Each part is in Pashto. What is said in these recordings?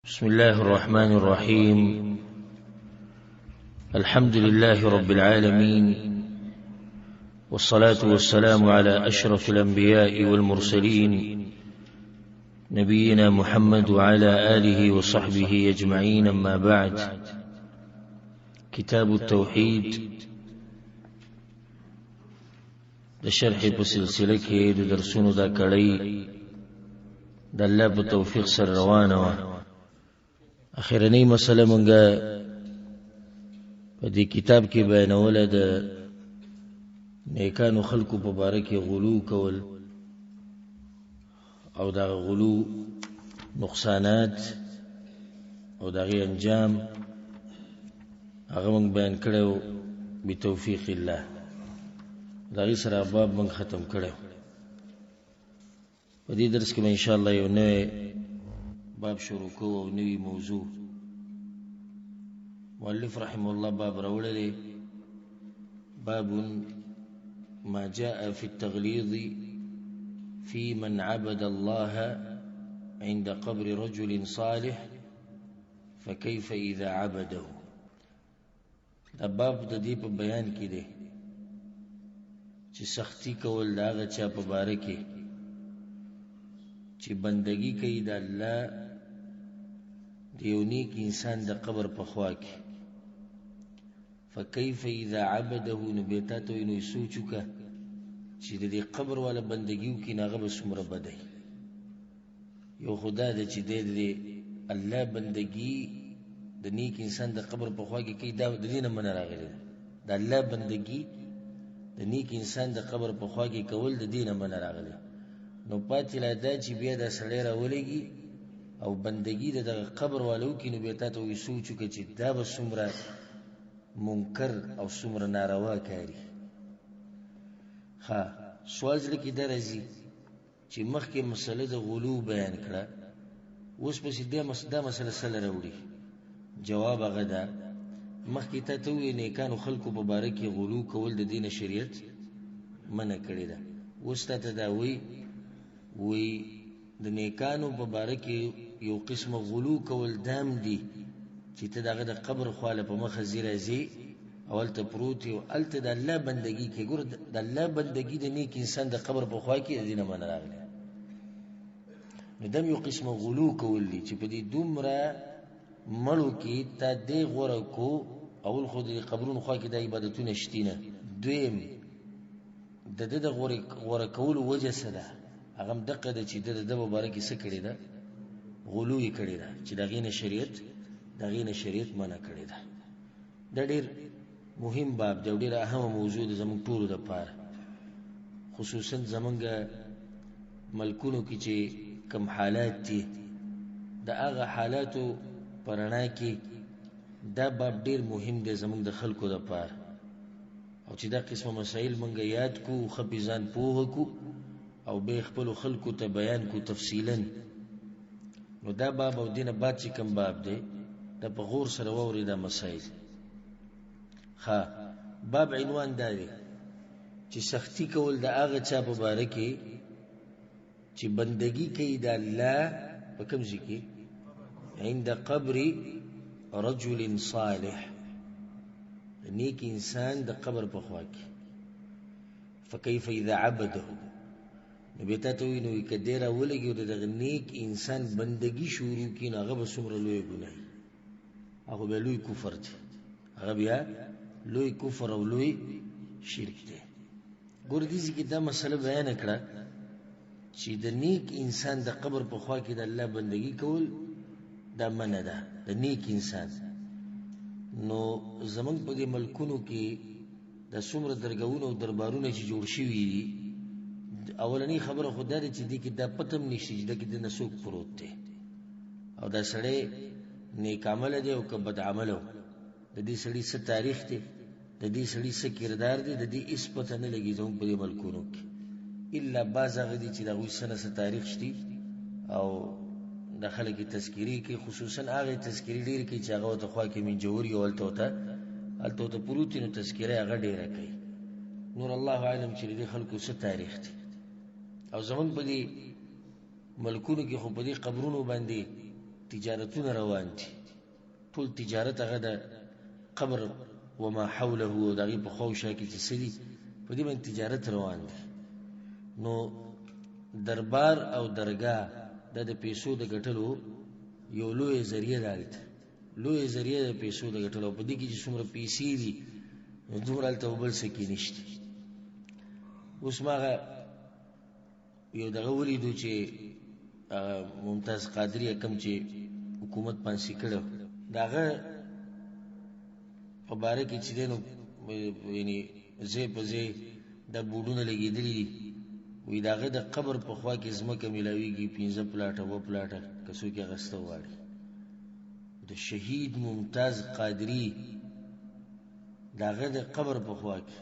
بسم الله الرحمن الرحيم. الحمد لله رب العالمين، والصلاة والسلام على أشرف الأنبياء والمرسلين نبينا محمد وعلى آله وصحبه أجمعين. أما بعد، كتاب التوحيد د شرح په سلسله کې د درسونو دا کړی د الله په توفیق سره روانه وه. اخرنی مسله مونږه په دې کتاب کې بیانوله د نیکانو خلقو په باره کې غلو کول او دا غلو نقصانات او دا غي انجام هغه مونږ بیان کړو بتوفیق الله. دا غي سره باب مونږ ختم کړو. په دې درس کې ان شاء الله یو نوې باب شروع کوو او نوې موضوع. مؤلف رحمه الله باب راوړی باب ما جاء في التغليظ في من عبد الله عند قبر رجل صالح فكيف إذا عبده. دا باب د دې په بیان کې دی چې سختی کول دا هغه چا په باره کې چې بندگی کوي د الله د یو نیک انسان د قبر په خوا کې. فكيف اذا عبده، نو بیتا ته نو سوچ وکړه چې د دې قبر والا بندگی وکړي هغه به څومره بدای. یو خدا د چې د الله بندگی د نیک انسان د قبر په خوا کې کوي، دا د دې نه من راغلی. د الله بندگی د نیک انسان د قبر په خوا کې کول د دې نه من راغلی. نو پاتې لا دا چې بیا د سړی راولېږي او بندگی د قبر والو کې، نو بیتا ته وي سوچ وکړه چې دا به څومره منکر او څومره ناروا کاری. سوال زړه کې دا راځي چې مخکې مسله د غلو بیان کړه، اوس پسې دا مسله سره راوړي. جواب هغه ده مخکې ته وی نیکانو خلقو په باره کې غلو کول د دین شریعت منع کړی ده. اوس ته دا وی د نیکانو په باره کې یو قسم غلو کول دام دی چې ته دغه د قبر خواله په مخه زیره زی اول ته پروت او الته د الله بندگی کې. ګور د الله بندگی د نیک انسان د قبر په خوا کې دینه من راغلی. نو دم یو قسم غلو کول دی چې په دې دومره مړو کې تا دې غوړه کو اول خو د قبرونو خوا کې د عبادتونه شتینه. دویم د دې د غوړه کول وجه سره هغه دقه د چې د مبارک څه کړی ده، غلو یې کړی ده چې دغه شریعت منع کړی ده. دا ډېر مهم باب دی، ډېر اهم موضوع ده زموږ ټولو لپاره، خصوصا زمونږ ملکونو کې چې کم حالات دي د هغه حالاتو پرانا کې دا باب ډېر مهم دی زموږ د خلکو لپاره. او چې دا قسمه مسائل مونږ یاد کو، خپیزان پوه کو او به خپل خلکو ته بیان کو تفصیلا. نو دا باب او دینه بعد چې کوم باب دی دا په غور سره ووري دا مسائل. باب عنوان دا دی چې سختی کول د هغه چا په باره کې چې بندگی کوي د الله په کوم ځای کې عند قبر رجل صالح، نیک انسان د قبر په خوا کې. فكيف اذا عبده، نو بیتا ته وی نو کدی را ولګي د دغه نیک انسان بندگی شروع کین هغه به څومره لوی ګناه، هغه به لوی کفر دی، هغه بیا لوی کفر او لوی شرک دی. ګور دې چې دا مسله بیان کړه چې د نیک انسان د قبر په خوا کې د الله بندگی کول دا منع ده د نیک انسان. نو زمونږ په دې ملکونو کې د څومره درګاونو او دربارونه چې جوړ شوي دي، اولنی خبره خدا دې چې دې کې دا پتم نشي چې د کې د نسوک پروت دی او دا سړی نیک عمل دی او که بد عمل د دې سړی څه تاریخ دی، د دې سړی څه کردار دی، د دې هیڅ پته نه لګي زموږ په دې ملکونو کې، الا بعض هغه دي چې د هغوی څه تاریخ شته او د خلک تذکیری کې، خصوصا هغه تذکیری ډېر کې چې هغه ته خوا کې من جوړي او الته ته پروت نو تذکیره هغه ډېره کوي. نور الله عالم چې دې خلکو څه تاریخ دی. او زمونږ په دې ملکونو کې خو په دې قبرونو باندې تجارتونه روان دي ټول تجارت هغه د قبر وما حوله دغه په خوښه کې چې سړي په دې باندې تجارت روان دي نو دربار او درگاه د پیسو د ګټلو یو لوی ذریعہ ده لوی ذریعہ د پیسو د ګټلو په دې کې چې څومره پیسې دي نو دومره الته وبل سکی نشته اوس ماغه یو دغه ولیدو چې ممتاز قادری کم چې حکومت پانسی کړو داغه په باره کې چې دینو یعنی زه په زه د بوډونه لګیدلی وی داغه د قبر په خوا کې زمکه ملاویږي 15 پلاټه و پلاټه کسو کې غسته واړي د شهید ممتاز قادری داغه د قبر په خوا کې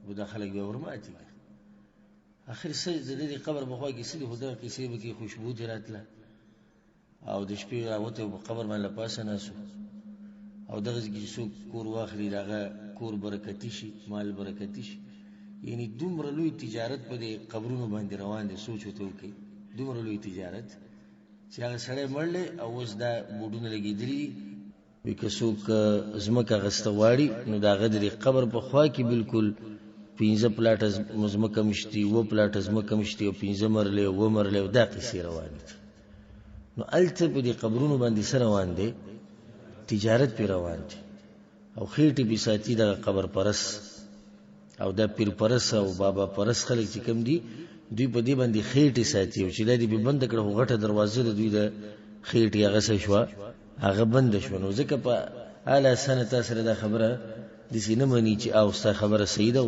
و داخله به ورماتي اخر سجده د قبر په خوا کې سړي خدای کیسې به کې خوشبو دراتله او د شپې راوته په قبر باندې پاسه ناسو او دغه کې څو کور واخلي دغه کور برکتی شي مال برکتی شي یعنی دومره لوی تجارت په دې قبرونو باندې روان دي سوچ وته وکي دومره لوی تجارت چې هغه سړی مړل او اوس دا بوډونه لګیدلی وي که څوک زمکه غستواړي نو دغه د قبر په خوا کې بالکل 15 پلاټ زمکه مشتي و پلاټ زمکه مشتي او 15 مرله و مرله دا قصې روان دي نو الته په دې قبرونو باندې سره روان دي تجارت پی روان دي او خېټي به ساتي د قبر پرس او د پیر پرس او بابا پرس خلک چې کم دي دوی په دې باندې خېټي ساتي او چې د دې به بند کړه غټه دروازه د دوی د خېټي هغه څه شو هغه بند شو نو ځکه په اعلی سنه تاسو دا خبره د سینه مانی چې او ستا خبره صحیح ده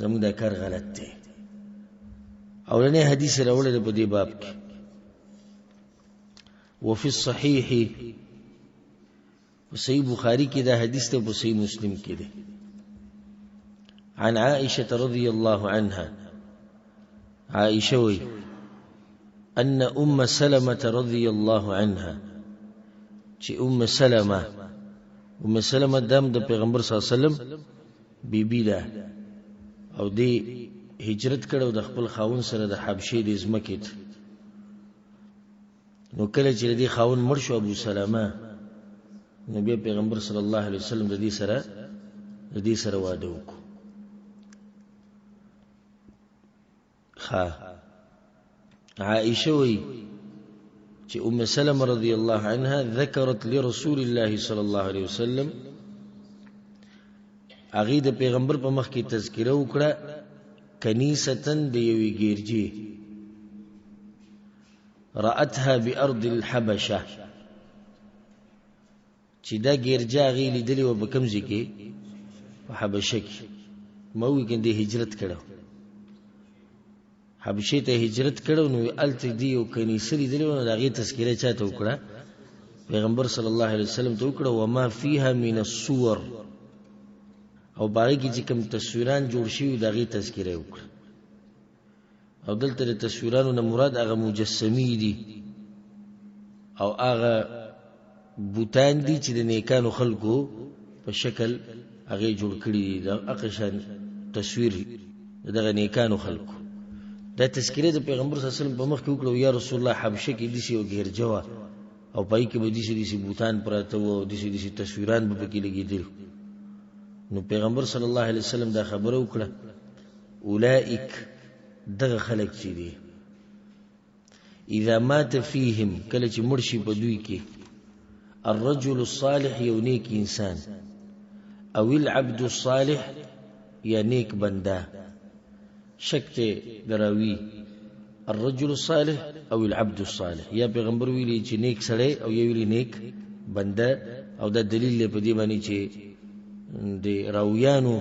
زموږ دا کار غلط دی اولنې حدیث راوړل په دې باب کې وفي الصحيح وصحيح بخاري کې دا حدیث ته په صحیح مسلم کې دی عن عائشة رضي الله عنها عائشة وي أن أم سلمة رضي الله عنها چې ام سلمة دام د پیغمبر صلی الله علیه وسلم بیبی ده او دی هجرت کړو د خپل خاون سره د حبشې د ازمکه نو کله چې دی خاون مړ شو ابو سلمہ نبی پیغمبر صلی الله علیه وسلم د دې سره واده وکړ عائشة وي چې ام سلمة رضي الله عنها ذكرت لرسول الله صلى الله عليه وسلم اغه د پیغمبر په مخ کې تذکره وکړه کنیستن د یوې ګیرجی رأتها بأرض الحبشة چې دا ګیرجا غي لیدلی و په کوم ځای کې په حبشه کې موږ کې د هجرت کړو حبشه ته هجرت کړو نو الته دی او کنيسه لیدلی و دا غي تذکره چاته وکړه پیغمبر صلی الله علیه وسلم ته وکړه وما فيها من الصور او باقي کې چې کوم تصویران جوړ شي دا غي تذکره وکړه او دلته د تصویرانو نه مراد هغه مجسمی دي او هغه بوتان دي چې د نیکانو خلکو په شکل هغه جوړ کړی دي دا اقشان تصویر دغه نیکانو خلکو دا تذکره د پیغمبر صلی الله علیه وسلم په مخ کې وکړو یا رسول الله حبشه کې دي یو ګرجوا او پای کې به دي بوتان پراته وو دي تصویران به کې لګیدل نو پیغمبر صلی الله علیه وسلم دا خبره وکړه اولئک دغه خلک چې دي اذا مات فيهم کله چې مرشي په دوی کې الرجل الصالح یو نیک انسان او العبد الصالح یا نیک بنده شکته دراوی الرجل الصالح او العبد الصالح یا پیغمبر ویلی چې نیک سړی او یا ویلی نیک بنده او دا دلیل په دې باندې چې د راویانو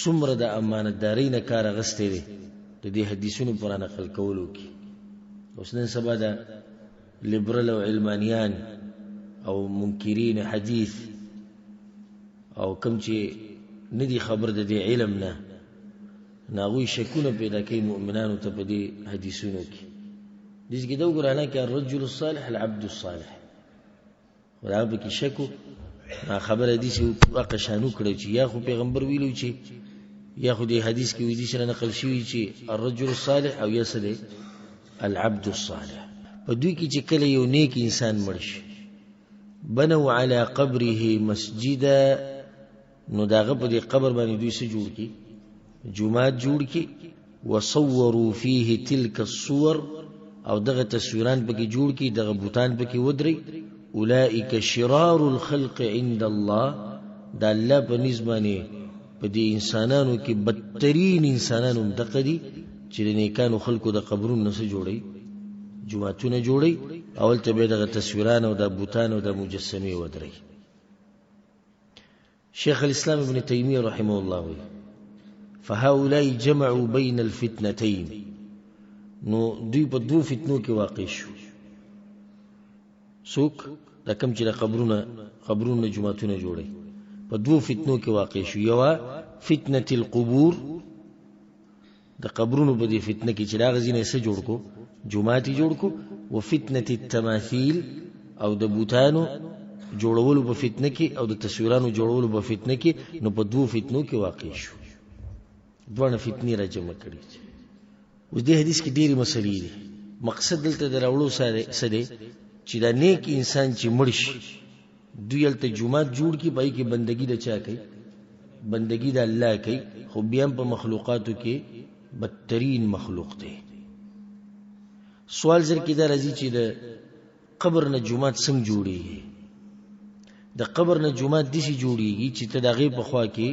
څومره د امانتدارۍ نه کار غستې دي د دې حدیثونو پر نقل کولو کې اوس نن سبا د لیبرال او علمانیان او منکرین حدیث او کوم چې ندي خبر د دې علم نه ناوی شکونه پیدا کوي مؤمنانو ته په دې حدیثونو کې دغه دا وګورانه کې الرجل الصالح العبد الصالح ورابه کې شکو خبر حدیث واقعشانو کړی چې یا خو پیغمبر ویلو چې یا خو دې حدیث کې ویل چې نقل شوی چې الرجل الصالح او یسد العبد الصالح په دوی کې چې کله یو نیک انسان مړ شي بنو علی قبره مسجدا نو داغه په دې قبر باندې دوی څه جوړ کی جمعات جوړ کی وصوروا فيه تلك الصور او دغه تصویران پکې جوړ کی دغه بوتان پکې ودري اولئک شرار الخلق عند الله دا الله په نسبانه په دې انسانانو کې بدترین انسانانو دغه دي چې د نیکانو خلقو د قبرونو نه جوړي جمعتونه جوړي اول ته به دغه تصویران او د بوتان او د مجسمه ودري شیخ الاسلام ابن تیمیه رحمه الله وی فهؤلاء جمعوا بين الفتنتين نو دوی په دوه فتنو کې واقع شو څوک دا کوم چې قبرونه جمعتونه جوړي په دوه فتنو کې واقع شو یو فتنه القبور د قبرونو په دې فتنه کې چې راغ زینې څه جوړ کو جمعات جوړ کو او فتنه التماثيل او د بوتانو جوړولو په فتنه کې او د تصویرانو جوړولو په فتنه کې نو په دوه فتنو کې واقع شو دوه فتنې را جمع کړي اوس دې حدیث کې ډېری مسلې دي مقصد دلته دراوړو سره دی چې دا نیک انسان چې مړ شي دوی الته جمعات جوړ کی پای کې بندگی د چا کوي بندگی د الله کوي خو بیا په مخلوقاتو کې بدترین مخلوق دی سوال زر کې دا راځي چې د قبر نه جمعات څنګه جوړیږي د قبر نه جمعات دسی جوړیږي چې ته دغه په خوا کې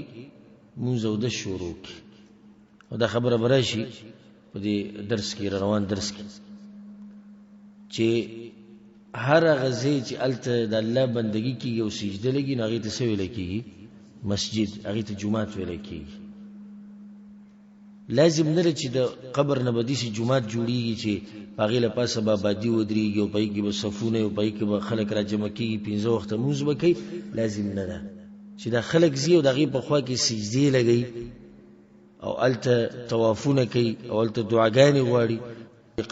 مونږ او د شروع کی او دا خبره براشي په دې درس کې روان درس کې چې هر غزي چې الته د الله بندگی کیږي او سجده لګي نو هغه ته څه ویل کیږي مسجد هغه ته جمعات ویل کیږي لازم نه چې د قبر نه بدی سي جمعات جوړیږي چې هغه له پاسه آبادی ودرېږي او پای کې به صفونه او پای کې به خلک را جمع کیږي 15 وخت مونږ وکي لازم نه ده چې دا خلک زی او دغه په خوا کې سجدي لګي او الته طوافونه کوي او الته دعاګانې غواړي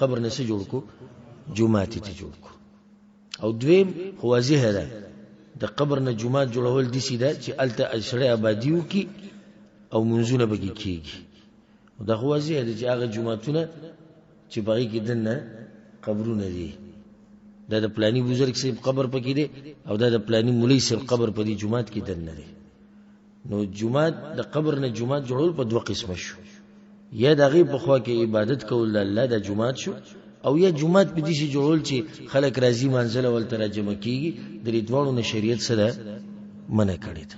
قبر نه څه جوړ کو جمعات ته جوړ کو او دویم خوازه ده د قبر نه جمعات جوړول دي سیده چې الته اشره آبادیو کی او منځونه بږي کیږي او د خوازه ده چې هغه جمعاتونه چې باغی کې دنه قبرونه دي د پلاني بزرګ سي قبر پکې دي او د پلاني مولوی سي قبر په دې جمعات کې دنه دي نو جمعات د قبر نه جمعات جوړول په دوه قسمه شو یا دغه په خوا کې عبادت کول الله د جمعات شو او یا جمعات په دې شي جوړول چې خلک راځي منځله ول ترجمه کیږي د دې دوړو نه شریعت سره منع کړی ده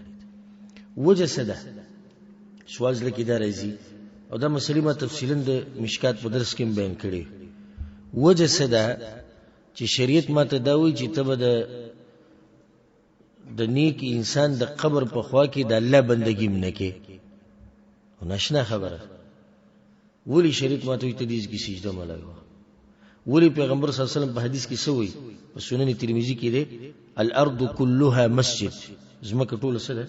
وجه سده سوال لکه دا راځي او دا مسلې ما تفصیلا د مشکات په درس کې بیان کړی وجه سده چې شریعت ماته دا وایي چې تبه د نیک انسان د قبر په خوا کې د الله بندګي منکه او نشنا خبره ولی شریعت ماته وایي ته دې کې سجده ملایو ولی پیغمبر صلی الله علیه وسلم په حدیث کې سوې په سنن ترمذی کې ده الارض كلها مسجد زمکه ټول سره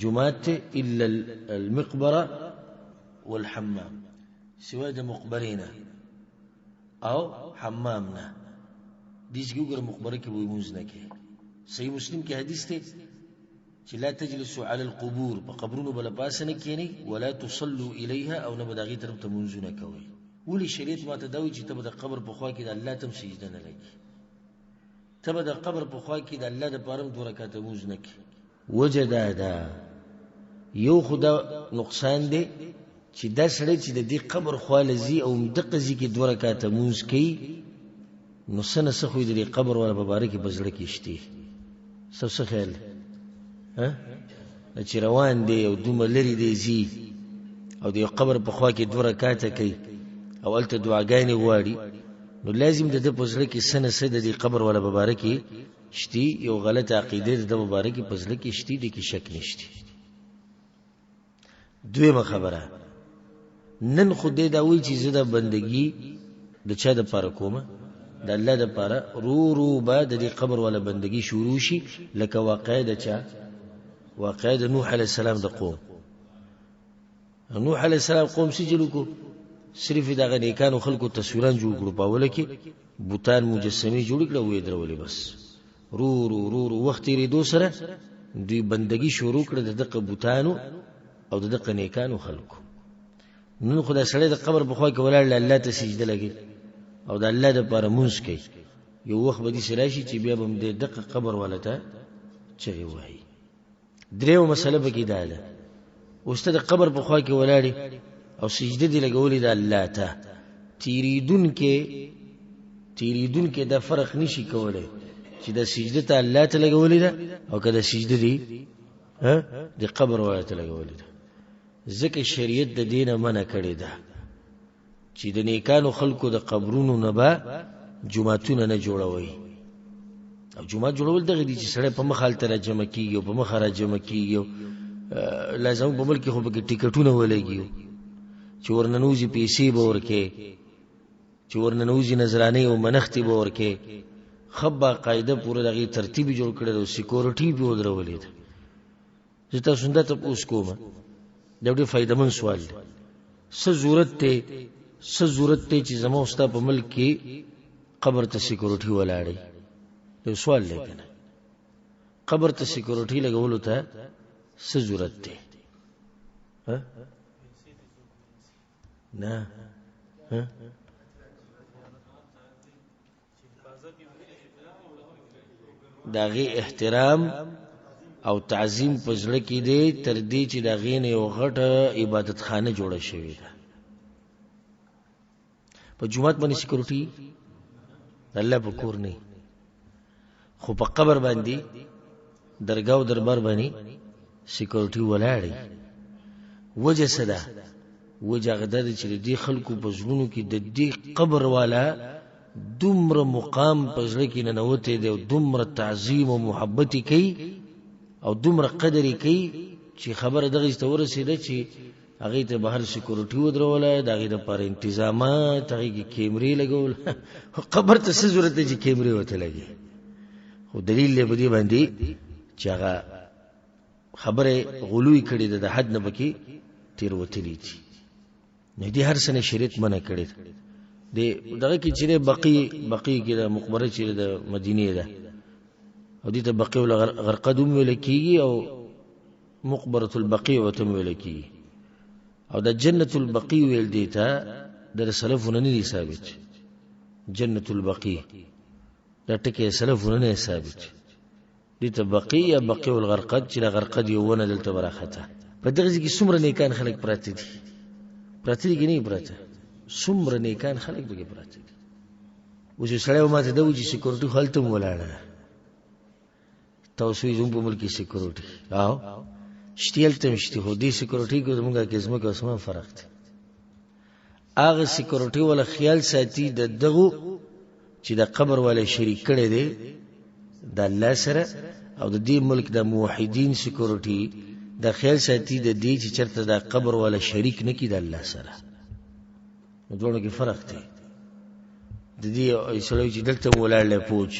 جمعات الا المقبره والحمام سوى د مقبرينا او حمامنا دې څنګه مقبره کې وې مونږ نه کې صحیح مسلم کې حدیث ته چې لا تجلسوا على القبور بقبرونو بل پاسنه کېنی ولا تصلوا اليها او نه بداغي طرف ته مونږ نه کوي ولی شریعت ماته دا وی چې ته د قبر په خوا کې د الله تم سجده نه لګي ته د قبر په خوا کې د الله د پاره 2 رکعات مونږ نه کې وجدا دا یو خدا نقصان دی چې دا سړی چې د دې قبر خوا لذي او دقه ځي کې 2 رکعات مونږ کوي نو سنه څه خو دې قبر ولا مبارک بزړه کې شتي څه خیال ها چې روان دی او دومره لري دی زی او د قبر په خوا کې 2 رکعات کوي او الته دعاګانې غواړي نو لازم د پزړه کې سنه سده د قبر ولا مبارکي شتي یو غلط عقیده د مبارکي پزړه کې شتي د کې شک نشتی دویمه خبره نن خدای دا وی چې زده بندگی د چا د پاره کومه د الله د پاره رو بعد د قبر ولا بندگی شروع شي لکه واقعه چا واقعه نوح علی السلام د قوم نوح علی السلام قوم سجلو کو صرف دغه نیکانو خلکو تصویران جوړ کړو په وله کې بوتان مجسمه جوړ کړو وې درولې بس رو وخت یې دو سره دوی بندگی شروع کړه دغه بوتانو او دغه نیکانو خلکو نن خدای سره د قبر په خوا کې ولر الله ته سجده لګي او د الله لپاره مونږ کوي یو وخت به دې سراشي چې بیا به د دقه قبر ولته چغي وایي دریو مسله به کې ده اوسته د قبر په خوا کې ولاړی او سجده دی لګولې د الله ته تیریدون کې دا فرق نشي کولای چې د سجده ته الله ته لګولې ده او کله سجده دی د قبر ولته لګولې ده ځکه شریعت د دینه منع کړی ده چې د نیکانو خلکو د قبرونو نه به جمعتونه نه جوړوي او جمعه جوړول دغه دي چې سړی په مخ حالت را جمع کیږي او په مخ را جمع کیږي لازم په ملک خو به ټیکټونه ولګي چې ورننوزي پیسې به ورکې چې ورننوزي نظرانه او منښتې به ورکې خبا قاعده پوره دغه ترتیب جوړ کړی او سکیورټي به ودرولې ده زه تاسو ته اوس کوم دا ډېر فائدمن سوال دی څه ضرورت ته چې زموږ استا په ملک کې قبر ته سکیورټي ولاړی یو سوال لګنه قبر ته سکیورټي لګولو ته څه ضرورت دی نه داغي احترام او تعظیم پزړه کې دی تر دې چې داغي نه یو غټه عبادت خانه جوړه شوې ده په جمعات باندې سکیورټي الله په کور نه خو په قبر باندې درگاه او دربار باندې سکیورټي ولاړی وجه صدا وجه غدد چې دې خلکو په ژوندونو کې د دې قبر والا دومره مقام پزړه کې نه نوته دی او دومره تعظیم او محبت کوي او دومره قدر کوي چې خبره دغه ست ورسېده چې هغه ته بهر سکیورټي ودروله دغه لپاره تنظیمات هغه کې کیمرې لګول قبر ته څه ضرورت دی چې کیمرې وته لګي خو دلیل له بدی باندې چې هغه خبره غلوی کړي د حد نه بکی تیر وتلی دي نه دي هر سنه شریعت منع کړي دي دغه کې چې بقي کې د مقبره چې د مدینه ده او دې ته بقي ول غرقدوم ولکیږي او مقبره البقيع وتم ولکیږي او د جنة البقيع ویل دي ته در سلفونه نه دي ثابت جنة البقيع دا ټکی سلفونه نه ثابت دي ته بقيع یا بقيع الغرقد چې غرقد یو ونه دلته براخته په دغه کې څومره نیکان خلک پراته دي کې نه پراته څومره نیکان خلک به پراته دي وځي سړی ماته د وځي سکیورټي حالت مولانا تاسو یې زوم په ملک سکیورټي او شتیل ته مشتي هو دي سکیورټي کو زموږه کې زموږه اسمان فرق دی اغه سکیورټي ولا خیال ساتي د دغه چې د قبر ولا شریک کړي دي د الله سره او د دې ملک د موحدین سکیورټي د خیال ساتي د دې چې چرته د قبر ولا شریک نه کی د الله سره نو دوه کې فرق دی د دې ایسلوي چې دلته مولا له پوج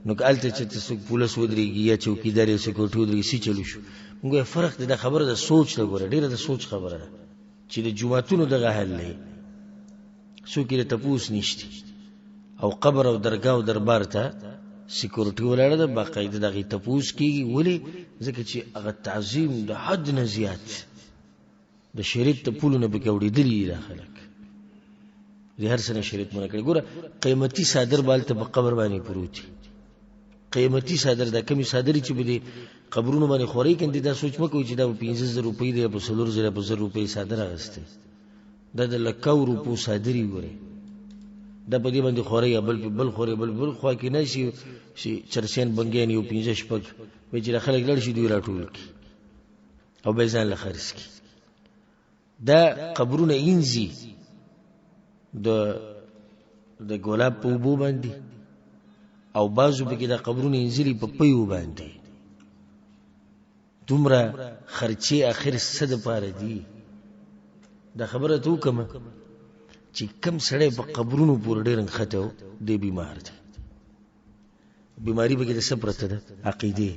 نو کالته چې تاسو پولیس ودرېږي یا چوکیدار یې سکیورټي ودرېږي سي چلو شو موږ فرق دی د خبره د سوچ له ګوره ډیره د سوچ خبره ده چې د جمعتونو دغه حل نه سو کې ته پوس نشتی او قبر او درگاه او دربار ته سکیورټي ولاړه ده باقاعده دغه ته پوس کیږي ولی ځکه چې هغه تعظیم د حد نه زیات د شریعت ته پولونه به کوړي دي داخله دي هر سنه شریعت مونږ کړی ګوره قیمتي صادر بالته په قبر باندې پروتي قیمتي صادر د کمی صادری چې به قبرونو باندې خوري کندي دا سوچ مکو چې دا 15000 روپۍ دی په 10000 روپۍ صادر اغسته دا د لکو روپو صادری ګوره دا په دې باندې خوري بل خوري بل خو کې نشي شي چرسین بنګین یو 15 شپږ وې چې خلک لړ شي دوی راټول کی او به ځان لخرس کی دا قبرونه انزي د ګلاب په بو باندې او بازو به کې د قبرونو انزلي په پیو باندې دومره خرچي اخر صد پاره دي دا خبره ته کوم چې کم سړی په قبرونو پور ډېر خته دی بیمار دی بیماری به کې د سپرته ده عقیده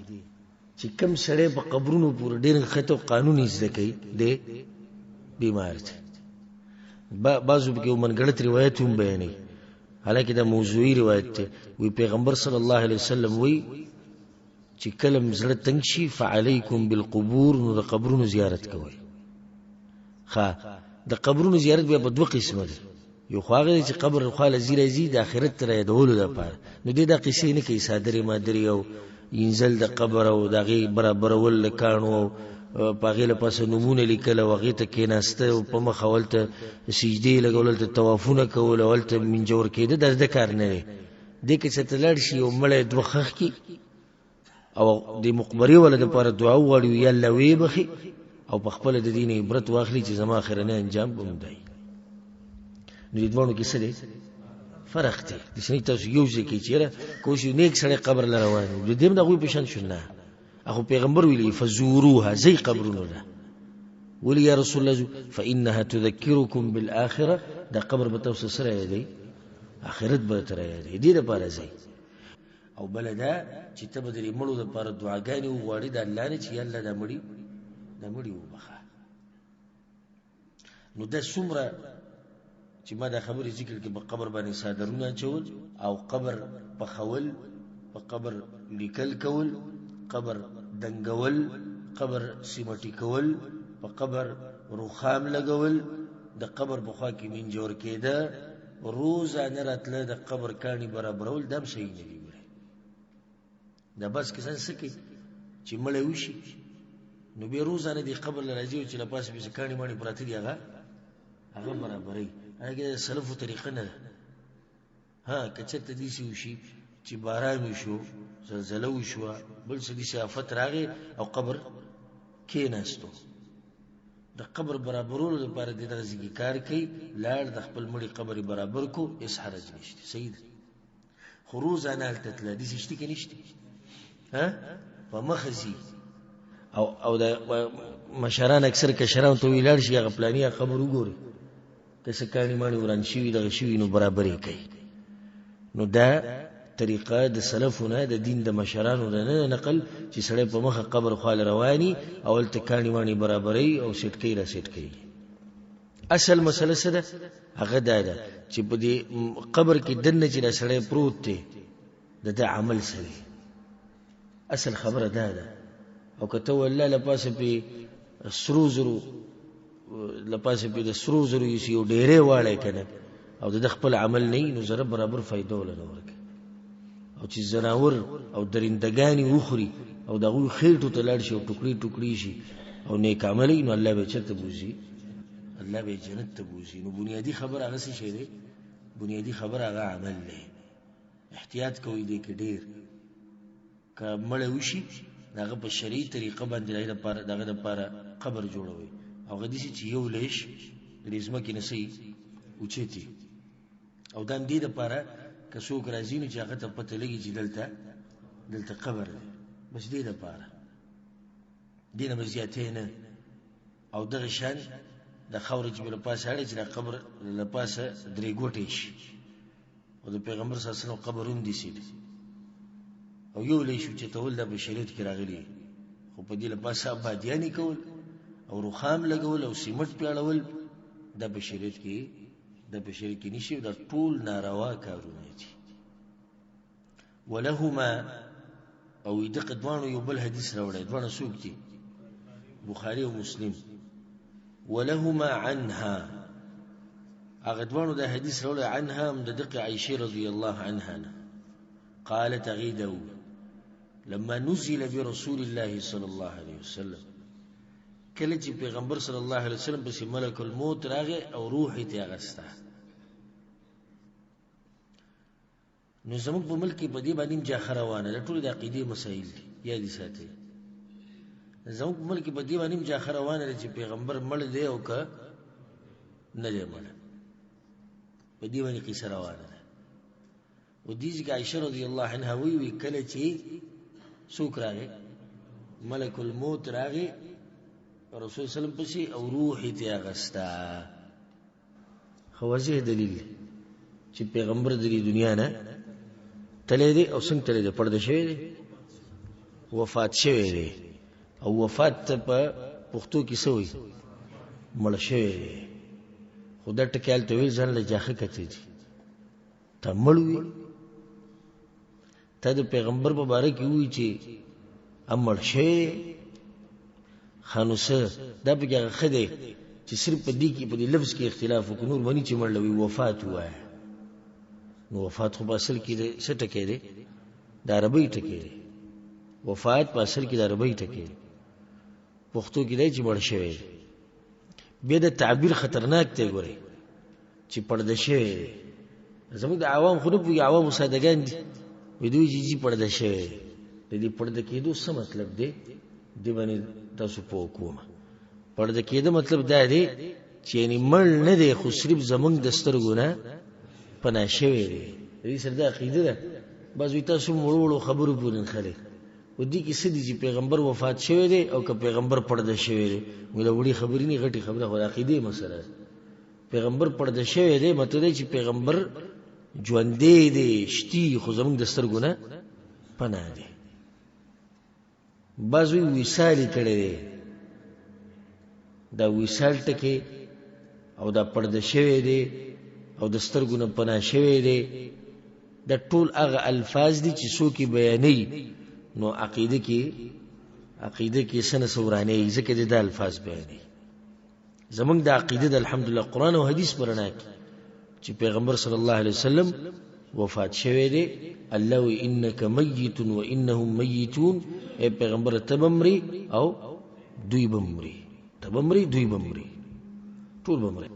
چې کم سړی په قبرونو پور ډېر خته قانوني زده کوي دی بیمار دی بعضو به کې منګړت روایت هم بیانې حالکه دا موضوعي روایت ده وی پیغمبر صلی الله علیه وسلم وی چې کلم زړه تنگ شي فعليكم بالقبور نو د قبرونو زیارت کوئ د قبرونو زیارت بیا په دوه قسمه ده یو خواغه چې قبر خاله زیره زی د آخرت تر یادولو لپاره. نو دې د قصې نه کوي صادرې مادري او انزل د قبر او دغه برابرول کانو پاغه له پاسه نمونه لیکل او هغه ته کېناسته او په مخ اولته سجدي لګول ته طوافونه کول او ولته منجور کېده د کار نه دی. دې کې چې تلل شي او مړ دوخخ کی او د مقبري ولر لپاره دعا وغوړي یا الله وی بخي او په خپل د دین عبرت واخلي چې زما اخرنه انجام کوم دی. نو دې دوه کې څه دی فرق دی. د شنو تاسو یو ځکه چې کوم نیک سره قبر لروان دي دیم دغه په شان شنه اخو پیغمبر ویلی فزوروها زي قبرنا ده ولي يا رسول الله فإنها تذكركم بالآخرة ده قبر بتوسع سره يدي آخرت به تر يدي دي لپاره زي او بلدا چې تبدري مړو د لپاره دعاګانې وغواړي د الله نه چې الله د مړي وبخا. نو ده څومره چې ما دا خبرې ذکر کې په قبر باندې صادرونه چول او قبر پخول په قبر لیکل کول قبر دنګول قبر سیمټی کول په قبر روخام لګول د قبر بخوا کې من جوړ کېده روزانه راتله د قبر کانی برابرول دم شي نه دی دا بس کسان سکی چې مړ وشي نو به روزانه دی قبر لراځي چې لپاس به کانی مانی پراته دی هغه برابرې هغه سلفو طریقه نه ها کچته دي شي چې باران وشو زلزله وشو بل څه دي آفت راغی او قبر کېناستو د قبر برابرولو لپاره د درځي کار کوي لاړ د خپل مړي قبر برابر کو اس حرج نشته سید خروز انا تتل دي شتي کې نشته ها په مخزي او د مشران اکثر کشران ته ویلار شي غپلاني قبر وګوري کسه کانی مانی وران شي دغه شي نو برابرې کوي. نو دا طریقه د سلفونه د دین د مشرانو نه نقل چې سړی په مخه قبر خال رواني او التکانی مانی برابرۍ او سټکی را سټکی. اصل مسله څه ده هغه دا چې په دې قبر کې دنه چې سړی پروت دی د عمل سره اصل خبره ده او کته والله لپاسه په سروزرو لپاسه په سروزرو یو ډېرې واړی کنه او د خپل عمل نه نو زره برابر فائدہ ولري او چې زناور او درندگانی وخوري او دغه خېټو ته لاړ شي او ټوکړي ټوکړي شي او نیک عمل نو الله به چرته بوزي الله به جنت ته بوزي. نو بنیادی خبر هغه څه شي دی بنیادی خبر هغه عمل دی. احتیاط کوئ دې کې ډېر که مړ وشي دغه په شرعي طریقه باندې دغه لپاره قبر جوړوي او غدي چې یو لیش د رزمه کې نسي اوچتي او دام دې لپاره که څوک راځي نو چې هغه ته پته لګي چې دلته قبر دی بس دې لپاره دینه مزیاتې نه او دغه شان د خورج بل پاسه اړه چې د قبر لپاسه درې ګوټې شي او د پیغمبر صلی الله علیه وسلم قبرون دي سي او یو لیشو چې تول د بشریت کې راغلي خو په دې لپاسه آبادیانی کول او روخام لګول او سیمټ پیړول د بشریت کې نشي د ټول ناروا کارونه دي. ولهما او دغه دوانو یو بل حدیث راوړی دوانو څوک دي بخاری او مسلم ولهما عنها هغه دوانو د حدیث راوړی عنها د دقه عائشه رضی الله عنها قالت غيدو لما نزل برسول الله صلى الله عليه وسلم کله چې پیغمبر صلی الله علیه وسلم په ملک الموت راغی او روح یې اغستا نو زموږ په ملک په دې باندې جاخه روانه ټول د عقیده مسائل دي یا دي ساتي زموږ په ملک په دې باندې جاخه روانه چې پیغمبر مړ دی او که نه دی مړ په دې باندې قصه روانه ده او دې عائشه رضی الله عنها وی کله چې څوک راغی ملک الموت راغی رسول سلام پسې او روح یې اغستا خوځه دلیل چې پیغمبر د دنیا نه تللی دی او څنګه تللی دی پرده شوی دی وفات شوی دی او وفات په پښتو کې څه وایي مړ شوی دی خو دا ټکی هلته ویل ځان له جاخه کتې دي ته مړ وي ته د پیغمبر په باره کې وایي چې مړ شوی خانوسه دا پکې ښه دی چې صرف په دې کې په دې لفظ کې اختلاف وکړو نور باندې چې مړلوي وفات وای نو وفات خو په اصل کې څه ټکی دی د عربی ټکی دی وفات په اصل کې د عربی ټکی دی پښتو کې دی چې مړ شوی دی بیا د تعبیر خطرناک دی ګوري چې پرده شوی دی زموږ د عوام خو نه پوهېږي عوامو سادهګان دي وایي دوی چې پرده شوی دی د دې پرده کېدو څه مطلب دی دې باندې تاسو پوه کوم پرده کېده مطلب دا دی چې یعنې مړ نه دی خو صرف زموږ د سترګو نه پناه شوی دی د دې سره دا عقیده ده بعض وایي تاسو وړو وړو خبرو پورې نښلئ و دې کې څه دي چې پیغمبر وفات شوی دی او که پیغمبر پرده شوی دی موږ دا وړې خبرې نه غټې خبره خو د عقیدې مسله ده پیغمبر پرده شوی دی مطلب دی چې پیغمبر ژوندی دی شتي خو زموږ د سترګو نه پناه دی بعض وایي وصال یې کړی دی دا وصال ټکی او دا پرده شوی دی او د سترګو نه پناه شوی دی دا ټول هغه الفاظ دي چې څوک یې بیانوي نو عقیده کې څه نه څه ورانوي ځکه د دا الفاظ بیانوي زموږ د عقیده د الحمدلله قرآن او حدیث په رڼا کې چې پیغمبر صلی الله علیه وسلم وفات شوی دی الله وی انک میت و انهم میتون ای پیغمبر تبمری او دوی بمری تبمری دوی بمری ټول بمری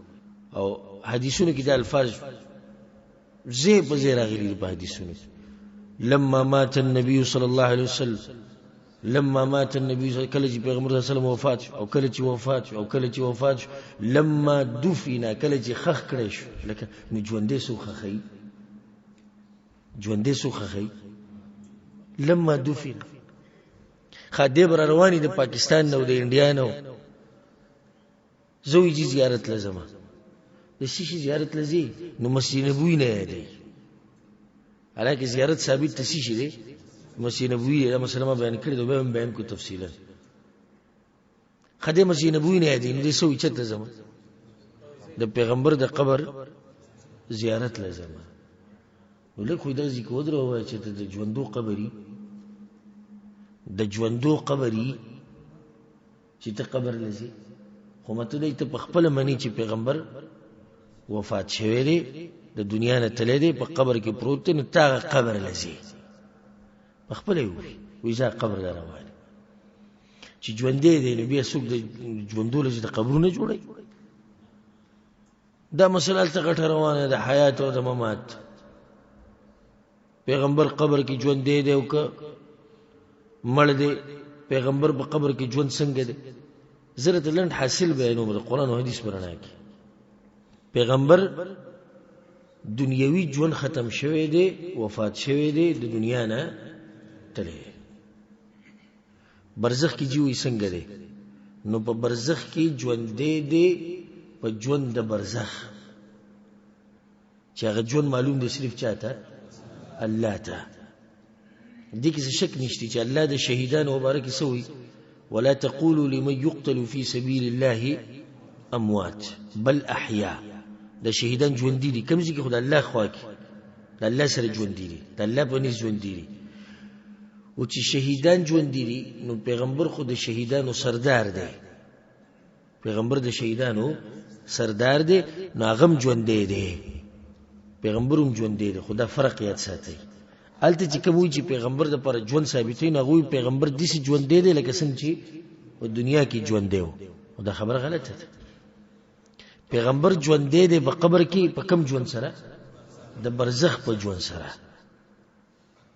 او حدیثونو کې د الفاظ زی په زی راغلي په حدیثونو لما مات النبي صلی الله علیه وسلم لما مات النبي کله چې پیغمبر صلی الله علیه وسلم وفات شو او کله چې وفات شو او کله چې وفات شو لما دفن کله چې خخ کړی شو لکه نو ژوندې سو خخی ژوندې سو خخی لما دفن خادم رواني د پاکستان نو د انډیا نو زوی جی زیارت لازم د شیشي زیارت لذي نو مسجد نبوي نه دی حالانکه زیارت ثابت تشیشي دی مسجد نبوي دا مسله بیان کړی دا به بیان کو تفصیلا خدای مسجد نبوي نه دی نو د سوي چته زما د پیغمبر د قبر زیارت لازم ولکه خو دا ذکر درو وای چې د ژوندو قبري د ژوندو قبري چې ته قبر لذي خو مته دې ته خپل منی چې پیغمبر وفات شوی دی د دنیا نه تللی دی په قبر کې پروت دی نو تا قبر لذي په خپل وي ځا قبر دا روان چې ژوندې دی نو بیا څوک د ژوندو لږ د قبرونه جوړي دا مسله ته غټه روانه ده حیات او د ممات پیغمبر قبر کې ژوندې دی او که مړ دی پیغمبر په قبر کې ژوند څنګه دی زره لند حاصل بیانوم د قرآن او حدیث برنا کې پیغمبر دنیوي ژوند ختم شوی دی وفات شوی دی د دنیا نه تللی برزخ کې جیوي څنګه دی نو په برزخ کې ژوند دی په ژوند د برزخ چې هغه ژوند معلوم دی صرف چاته الله ته دې کې شک نشته چې الله د شهیدانو مبارک سوی ولا تقولوا لمن يقتل في سبيل الله اموات بل احياء د شهیدان ژوند دي کوم ځکه خدای الله خوا کې د الله سره ژوند دي د الله په نس ژوند دي او چې شهیدان ژوند دي نو پیغمبر خو د شهیدانو سردار دی پیغمبر د شهیدانو سردار دی نو هغه ژوند دی پیغمبروم ژوند دی خدا فرق یاد ساتي الته چې کوم چې پیغمبر د پر ژوند ثابتې نه غوي پیغمبر د سي ژوند دی لکه څنګه چې په دنیا کې ژوند دی او دا خبره غلطه ده پیغمبر ژوند دی په قبر کې په کم ژوند سره د برزخ په ژوند سره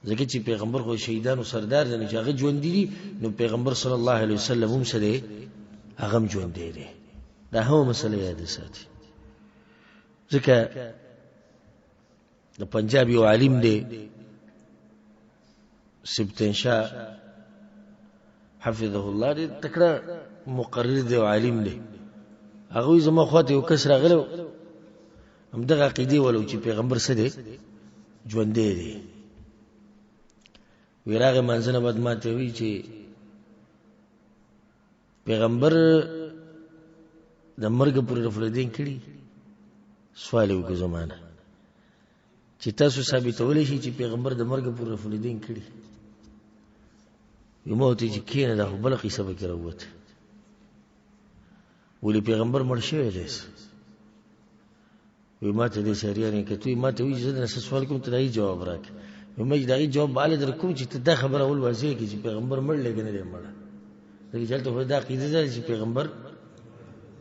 ځکه چې پیغمبر خو شهیدانو سردار دی چې هغه ژوند دي نو پیغمبر صلی الله علیه وسلم هم سره هغه ژوند دی دا هم مسله یاد ساتي ځکه د پنجاب یو عالم دی سبتن شاه حفظه الله دې تکړه مقرر دی او عالم دی هغه زما خواته یو کس راغلو همدغه عقیده ولو چې پیغمبر څه دی ژوند دی ویراغه منځنه بد ماته وی چې پیغمبر د مرګ پر رفلدین کړي سوال وکړ زمانہ چې تاسو ثابتولې شي چې پیغمبر د مرګ پر رفلدین کړي یو موت چې کینه د بل قصه به کړوت ولې پیغمبر مړ شوی دی وی ما ته دې سریانې کتوی ما ته وی زه نه سوال کوم ته دای جواب راک مې دغه جواب بالا در کوم چې ته دا خبره اول واضح کی چې پیغمبر مړ لګ نه دی مړ دغه چلته خو دا عقیده ده چې پیغمبر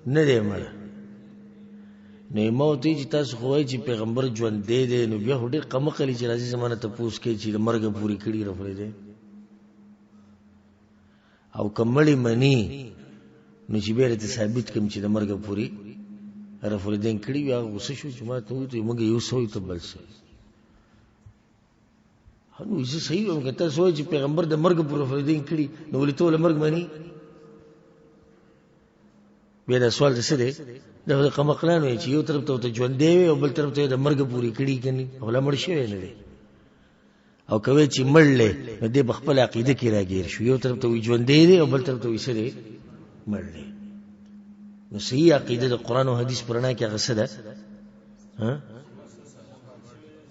نه دی مړ نه موت چې تاسو خو وایي چې پیغمبر ژوند دی نو بیا هډه قمقلی چې راځي زمانه ته پوس کې چې مرګ پوری کړي رفړې دی او کمړی منی نو چې بیره ته ثابت کوم چې د مرګ پوری رفړې دین کړي یا غوسه شو چې ما ته موږ یو سوې ته بل څه نو یې صحیح هم کته سوې چې پیغمبر د مرګ پوری رفړې دین کړي نو ولې ته مرګ منی بیا دا سوال څه دی دا قمقلان وي چې یو طرف ته ژوند دی او بل طرف ته د مرګ پوری کړي کني او لا مړ شوی نه دی او کوي چې مړلې نو دې بخپل عقیده کې راګیر شو یو طرف ته ژوند دی او بل طرف ته وسره مړلې نو صحیح عقیده د قران او حدیث پرنا کې غسه ده ها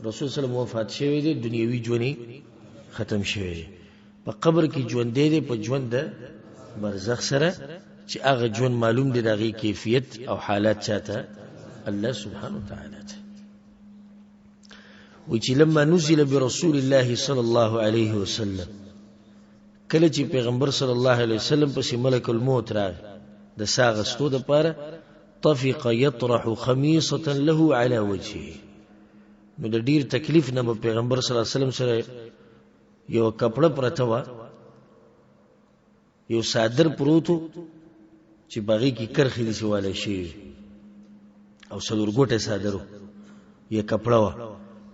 رسول صلی الله علیه وسلم وفات شوی دی دنیوي ژوند ختم شوی دی په قبر کې ژوند دی په ژوند د برزخ سره چې هغه ژوند معلوم دي دغه کیفیت او حالات چاته الله سبحانه وتعالى وچ لما نزل برسول الله صلى الله عليه وسلم کله چې پیغمبر صلی الله علیه وسلم پس ملک الموت راغ د ساغستو د پاره طفق يطرح خميصه له على وجهه نو د ډیر تکلیف نه پیغمبر صلی الله علیه وسلم سره یو کپڑا پرته و یو صادر پروتو چې باغی کی کرخې دي سواله شي او څلور ګوټه صادرو یې کپڑا و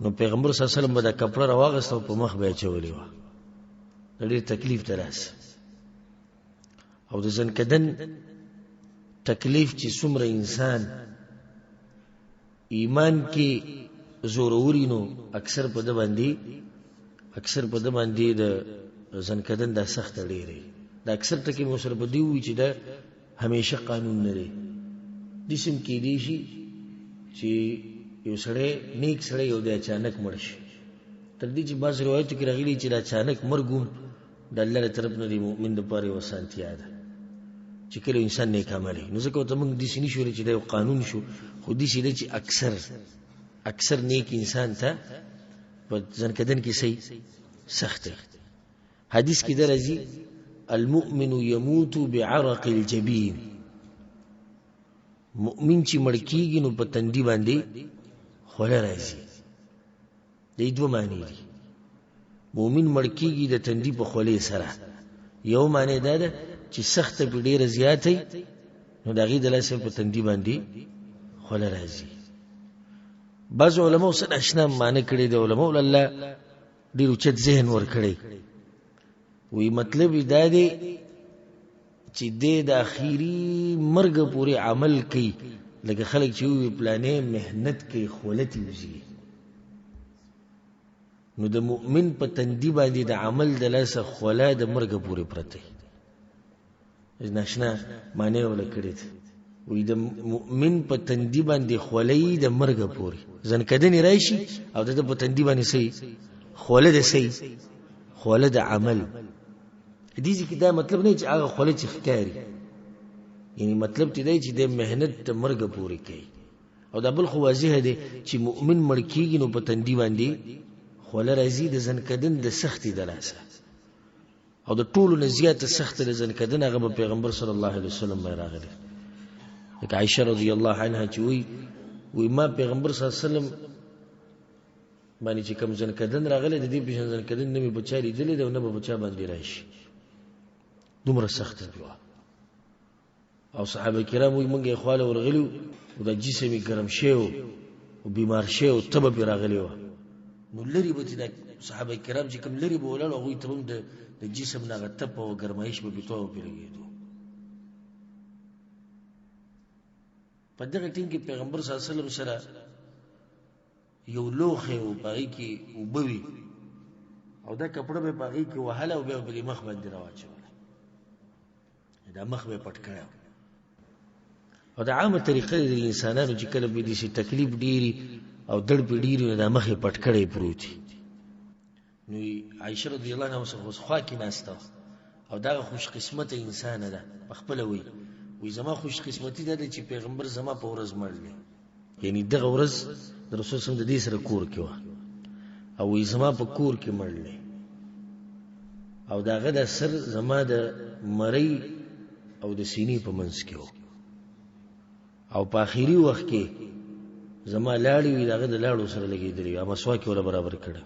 نو پیغمبر صلی الله علیه وسلم دا کپڑا راوغست په مخ به چولې و ډېر تکلیف تراس او د ځنکدن تکلیف چې څومره انسان ایمان کې زوروري نو اکثر په د باندې د ځنکدن د سخت ډېرې دا اکثر ټکی مو سره بدی وي چې دا همیشه قانون نه دی دسم کې دی شي چې یو سړی نیک سړی یو د اچانک مړ شي تر دې چې بعض روایتو کې راغلي چې د اچانک مرګ د الله تر طرف نه دی مؤمن د پاره وسانتیا ده چې کله انسان نیک عملي نو ځکه ته موږ دې سني شو چې دا قانون شو خو دې شي چې اکثر نیک انسان ته په ځنکدن کې صحیح سخت حدیث کې درځي المؤمن يموت بعرق الجبين مؤمن چې مړ کیږي نو په تندي باندې خوله راځي دې دوه معنی دي مؤمن مړ کیږي د تندي په خوله سره یو معنی دا ده چې سخت په ډیره زیاتې نو دغه د لاسه په تندي باندې خوله راځي بعض علماء سره آشنا معنی کړي دي علماء الله ډیر اوچت ذهن ور کړی وی مطلب دا دی چې د اخیری مرګ پورې عمل کوي لکه خلک چې وی پلانې مهنت کوي خولت وزي نو د مؤمن په تندي باندې د عمل د لاسه خوله د مرګ پورې پرته نشنا معنی ولا کړی وی د مؤمن په تندي باندې خولې د مرګ پورې ځنکدنې راشي او د په تندي باندې سي خوله د سي خوله د عمل دې کې دا مطلب نه چې هغه خوله چې ښکاری یعنی مطلب ته دی چې د مهنت ته مرګ پورې کوي او دا بل خو واضح دی چې مؤمن مړ کیږي نو په تندي باندې خوله راځي د ځنکدن د سختي دلاسه او د ټولو نه زیاته سخت د ځنکدن هغه پیغمبر صلی الله علیه وسلم راغلی لکه عائشه رضی الله عنها چې وی ما پیغمبر صلی الله علیه وسلم باندې چې کوم ځنکدن راغلی د دې په ځنکدن نه می بچاری دلی دا نه به بچا باندې راشي دومره سخت دی او صحابه کرام وي مونږه خواله ورغلو او د جسمي ګرم شیو او بیمار شیو تبه راغلی و نو لري به د صحابه کرام چې کوم لري به ولل او ته د جسم نه غتپ او ګرمایش به بتو پیږي په دغه ټیم کې پیغمبر صلی الله علیه وسلم سره یو لوخه او باغی کې وبوي او دا کپڑا به باغی کې وهله او به بلی مخ باندې راوچول دا مخ به پټ کړو او دا عامه طریقه د انسانانو چې کله به دي شي تکلیف ډیری او دړ په ډیری دا مخ پټ کړي پروتي نو عائشه رضی الله عنها څخه خوا کې ناسته او دا خوش قسمت انسان ده خپل وي وی زما خوش قسمتی ده چې پیغمبر زما په ورځ مړل یعنی دغه ورځ د رسول صلی الله علیه وسلم د دې سره کور کې و او وی زما په کور کې مړل او داغه د سر زما د مړی او د سینې په منځ کې و او په اخیری وخت کې زما لاړی وی داغه د لاړو سره لګیدلی او مسواک ولا برابر کړو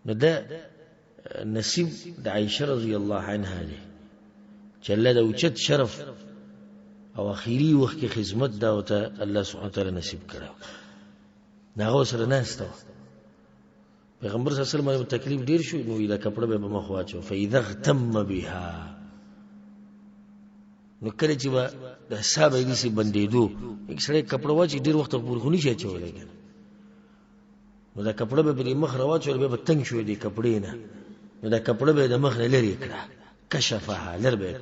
نو دا نصیب د عائشه رضی الله عنها دی چې الله د اوچت شرف او اخیری وخت کې خدمت دا وته الله سبحانه وتعالى نصیب کړو ناغه سره نهسته پیغمبر صلی الله علیه وسلم تکلیف ډیر شو نو دا کپڑا به مخ واچو فاذا اغتم بها نو کله چې با د حساب یې سي بندېدو یک سره کپڑا واچي ډیر وخت پورې خونی شي چولې نو دا کپڑا به بری مخ راواچو به تنگ شو دي کپڑې نه نو دا کپڑا به د مخ نه لري کړه کشفها لربک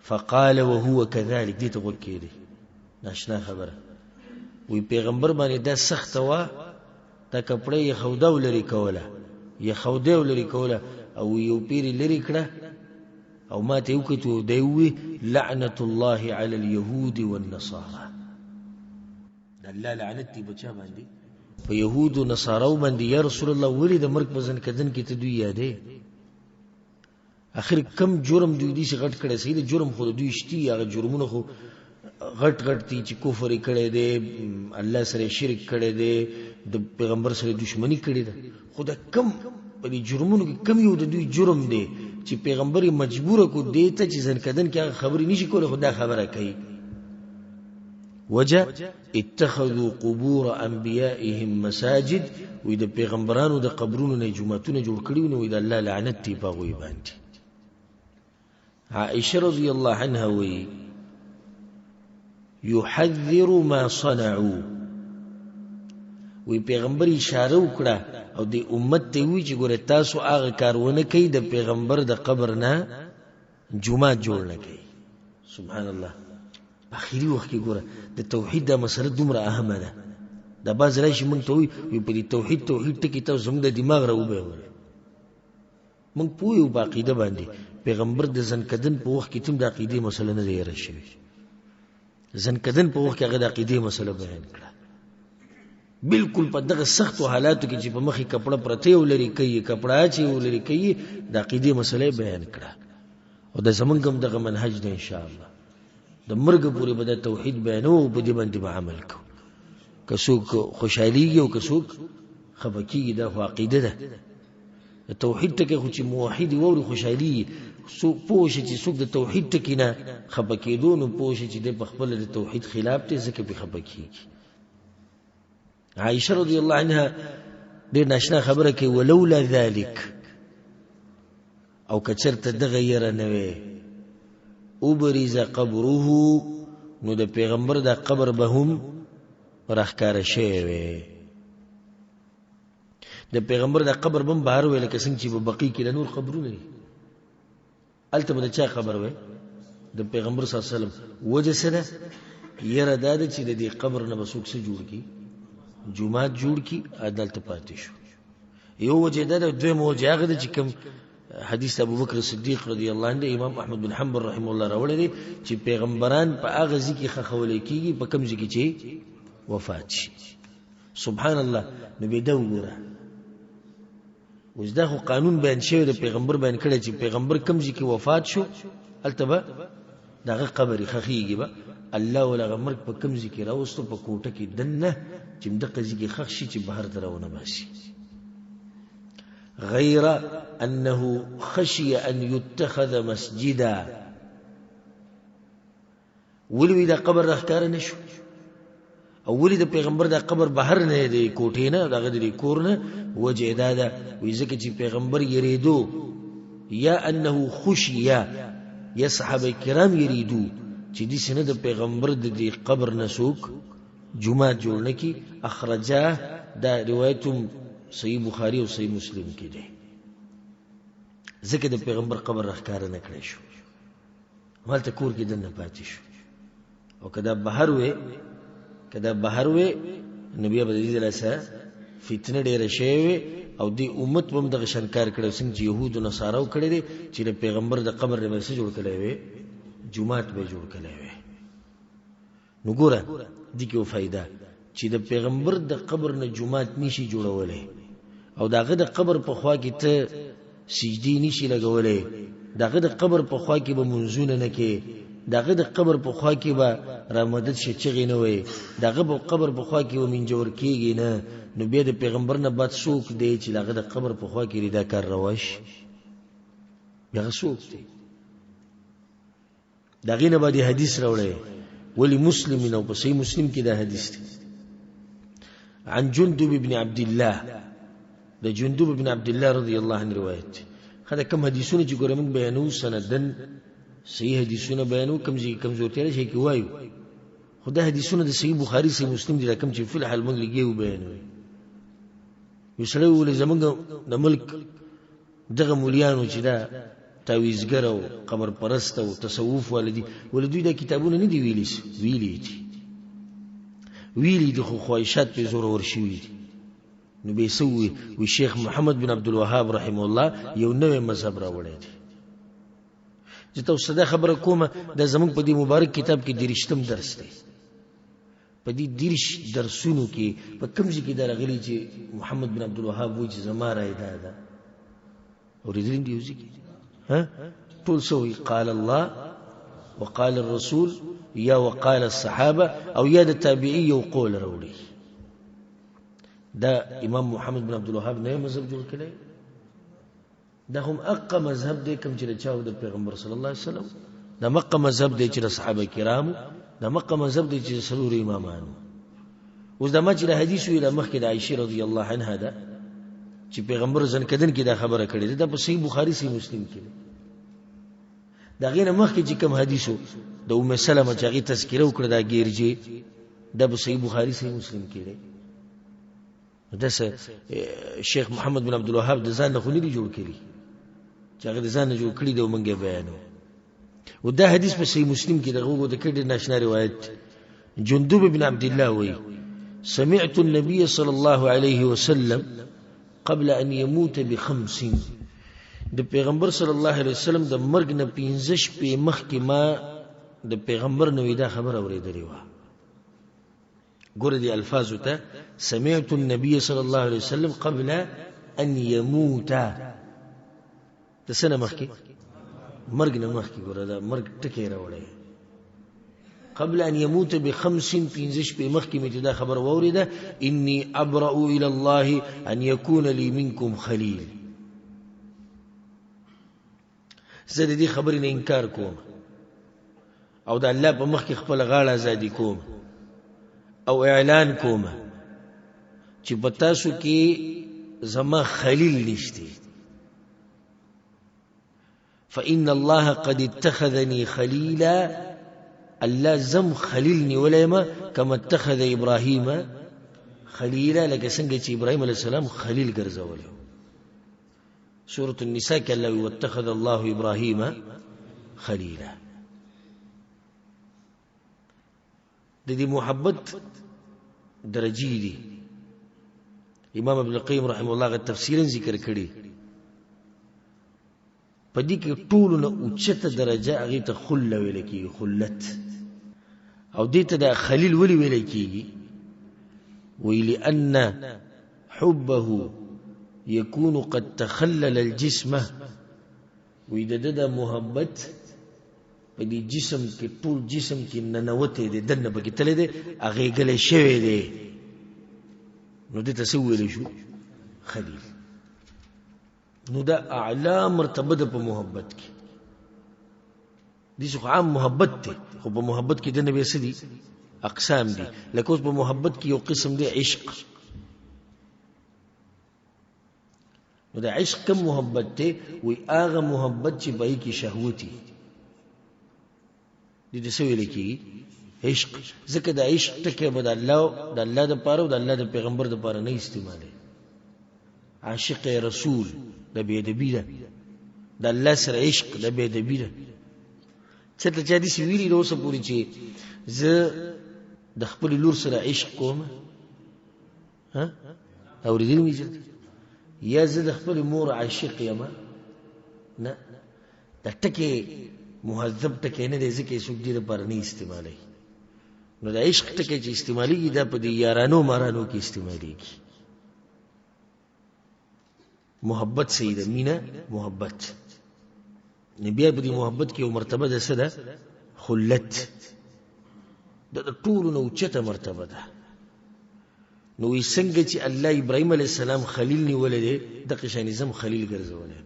فقال وهو كذلك دي تقول كيدي ناشنا خبره وی پیغمبر باندې دا سخت وا دا کپڑے یې خودا ولري کوله یې خودا ولري کوله او یو پیری لري کړه او ما ته وکړو دی وی لعنت الله على اليهود والنصارى الله لعنتي بچا باندې په يهود او نصارو باندې یا رسول الله ولې د مرګ بزن کدن کې ته دوی یادې اخر کم جرم دوی دې شي غټ کړي سید جرم خو دوی شتي هغه جرمونه خو غټ غټ دي چې کفر کړي دي الله سره شرک کړي دي د پیغمبر سره دښمنی کړي ده خدا کم په دې جرمونو کې کم یو د دوی جرم دی چې پیغمبر مجبور کو دی ته چې ځن کدن کې خبري نشي کوله خدا خبره کوي وجه اتخذوا قبور انبيائهم مساجد وې د پیغمبرانو د قبرونو نه جمعتونه جوړ کړي نو د الله لعنت دی په غوي باندې عائشه رضی الله عنها وی يحذر ما صنعوا وی پیغمبر اشاره وکړه او د امت ته وی چې ګوره تاسو هغه کارونه کوي د پیغمبر د قبر نه جمعه جوړ نه کوي سبحان الله اخیری وخت کې ګوره د توحید د مسله دومره اهمه ده د باز راشي مونږ ته وی په دې توحید ټکی تاسو زموږ د دماغ راوبه مونږ پویو په عقیده باندې پیغمبر د زنکدن په وخت کې تم د عقیده مسله نه دی راشي زنکدن په وخت کې هغه د عقیده مسله بیان کړه بالکل په دغه سخت حالاتو کې چې په مخې کپڑا پرته ولري کوي کپڑا چې ولري کوي د عقیده مسله بیان کړه او د زمونږم دغه منهج دی ان شاء الله د مرګ پورې به د توحید بیانو په دې باندې عمل کو کڅوک خوشاليږي او کڅوک خفقيږي د عقیده ده توحید ټکي خو چې موحد ووري خوشالي سو پوښ چې څوک د توحید ټکی نه خفقېدو نو پوښ چې د خپل د توحید خلاف ته ځکه به خفقېږي عائشه رضی الله عنها ډېر ناشنا خبره کوي ولولا ذلك او کچرته دغه یره نه وي او بریز قبره نو د پیغمبر د قبر به هم راخکاره شوی د پیغمبر د قبر بم بهر ویل کسن چې په بقي کې نور قبرونه دي الته به چا خبر وي د پیغمبر صلی الله علیه وسلم وجه سره یره داد چې د دې قبر نه بسوک سره جوړ کی جمعه جوړ کی عدالت پاتې شو یو وجه ده دوی موجه هغه چې کوم حدیث ابو بکر صدیق رضی الله عنه امام احمد بن حنبل رحم الله راوړی دی چې پیغمبران په هغه ځکه خخولې کیږي په کوم ځکه چې وفات شي سبحان الله نبی دا وګوره اوس دا خو قانون بیان شوی د پیغمبر بیان کړی چې پیغمبر کوم ځکه وفات شو التبه دغه قبر خخیږي به الله ولا مرګ په کوم ځکه راوستو په کوټه کې دنه چې دغه ځکه خخ شي چې بهر درونه باسي غير أنه خشي أن يتخذ مسجدا ولوي دا قبر راخکار نشو او ولي دا پیغمبر دا قبر بهر نه دی کوټې نه دا غدري کور نه وجه دا وی ځکه چې پیغمبر یریدو یا انه خشي یا صحابه کرام یریدو چې دې سینه د پیغمبر د دې قبر نسوک جمعه جوړ نکي اخرجاه دا روایتم صحیح بخاری او صحیح مسلم کې ده ځکه د پیغمبر قبر راخکار نه کړی شو مالته کور کې دنه پاتې شو او کدا بهر وې نبی ابو عزیز الاسا فتنه ډېر شوی او دی امت هم دغه شنکار کړو څنګه چې يهود او نصارو کړی دي چې د پیغمبر د قبر نه مسجد جوړ کړی وي جمعات به جوړ کړي وي. نو ګوره دې کې فائدہ چې د پیغمبر د قبر نه جمعات نشي جوړولې او داغه د قبر په خوا کې ته سجدي نشي لګولې، داغه د قبر په خوا کې به منځونه نه کې، داغه د قبر په خوا کې به رامدد شي چغې نه وي، داغه په قبر په خوا کې به منجور کېږي نه. نو بیا د پیغمبر نه بعد څوک دی چې داغه د قبر په خوا کې دا کار روش؟ بیا څوک دی؟ داغه نه باندې حدیث راوړی ولی مسلم نو په صحیح مسلم کې دا حدیث دی عن جندب بن عبد الله، د جندب بن عبد الله رضی الله عنه روایت. خدا کم حدیثونه چې ګورم بیانو سندن صحیح حدیثونه بیانو کمزورتیا شي کې وایو، خدا حدیثونه د صحیح بخاری صحیح مسلم دي کوم چې فل حال موږ لګیو بیانو. یو سره ول زمونږ د ملک دغه مولیانو چې دا تعویذګر او قبر پرست او تصوف ولدي دا کتابونه نه دی ویلي دي خو خواهشات په زور ورشي. نو به سوي وي شیخ محمد بن عبد الوهاب رحم الله یو نوې مذهب راوړی دی. چې تاسو دا خبره کومه د زمونږ په دې مبارک کتاب کې درشتم درس دی، په دې درش درسونو کې په کوم ځای کې دا راغلي چې محمد بن عبد الوهاب وایي چې زما رائے ده اوریدل دي وځي ها ټول سوي قال الله وقال الرسول یا وقال الصحابه او یا د تابعی یو قول راوړي. دا امام محمد بن عبد الوهاب نه مذهب جوړ کړي، دا هم اقا مذهب دی کوم چې چاو د پیغمبر صلی الله علیه وسلم، دا مقه مذهب دی چې صحابه کرامو، دا مقه مذهب دی چې سلور امامانو. اوس دا مچ له حدیث ویله مخکې د عائشه رضی الله عنها ده چې پیغمبر ځن کدن کې دا خبره کړې ده په صحیح بخاری صحیح مسلم کې. دا غینه مخکې چې کوم حدیثو د ام سلمہ چې هغه تذکره وکړه دا ګیرجی دا په صحیح بخاری صحیح مسلم کې ده. دسه شیخ محمد بن عبد الوهاب د ځان خو نه دی جوړ کړی چې هغه د ځان جوړ کړی دی ومنګه بیانو. او دا حدیث په صحیح مسلم کې دغه د کډې ناشنا روایت جندب بن عبد الله وی سمعت النبي صلى الله عليه وسلم قبل ان يموت بخمس، د پیغمبر صلی الله علیه وسلم د مرګ نه 15 شپې مخکې ما د پیغمبر نو دا خبر اوریدلې و. ګور دي الفاظ ته سمعت النبي صلى الله عليه وسلم قبل ان يموت، د سنه مخکې مرګ نه مخکې ګور دا مرګ ټکی راوړی قبل ان يموت بخمس 15 شپې مخکې مې دا خبر ووریده اني ابرأ الى الله ان يكون لي منكم خليل. زه د دې خبرې نه انکار کوم او د الله په مخ کې خپل غاړه ازادي کوم او اعلان کوم چې بتاسو کې زما خلیل نشته. فإن الله قد اتخذني خليلا، الله زم خلیل نیولایما کما اتخذ ابراهیم خلیلا، لکه څنګه چې ابراهیم علیه السلام خلیل ګرځولی. سورة النساء کې الله واتخذ الله ابراهیم خلیلا. د دې محبت درجې دي. امام ابن القیم رحمه الله غ تفسیرا ذکر کړي په دې کې ټول نه اوچته درجه هغه ته خله ویل کیږي، خلت. او دې ته د خلیل ولی ویل کیږي ویل ان حبه يكون قد تخلل الجسم، وإذا د محبت په دې جسم کې ټول جسم کې ننوته دي دنه بګی تلې دي هغه غلې شوی دی. نو دې تسویل شو خلیل. نو دا اعلی مرتبه ده په محبت کې. دې څه عام محبت ته، خو په محبت کې د نبی سدي اقسام دي. لکه اوس په محبت کې یو قسم دی عشق. نو دا عشق کم محبت ته وي هغه محبت چې پای کې شهوتي دې څه ویل کی عشق. ځکه د عشق ټکي بد الله د الله د پاره او د الله د پیغمبر د پاره نه استعمالي. عاشق رسول د بی ادبی ده، د الله سره عشق د بی ادبی ده. څه ته چې دې ویلي نو څه پوری چې زه د خپل لور سره عشق کوم ها اوریدل می چې یا زه د خپل مور عاشق یم، نه دا ټکي مهذب ټکی نه دی ځکه څوک دې لپاره نه استعمالوي. نو د عشق ټکی چې استعمالېږي دا په دې یارانو مارانو کې استعمالېږي. محبت صحیح ده، مینه محبت. بیا په دې محبت کې یو مرتبه ده، څه ده؟ خلت. دا د ټولو نه اوچته مرتبه ده. نو وی څنګه چې الله ابراهیم علیه السلام خلیل نیولی دی، دغه شان زم خلیل ګرځولی،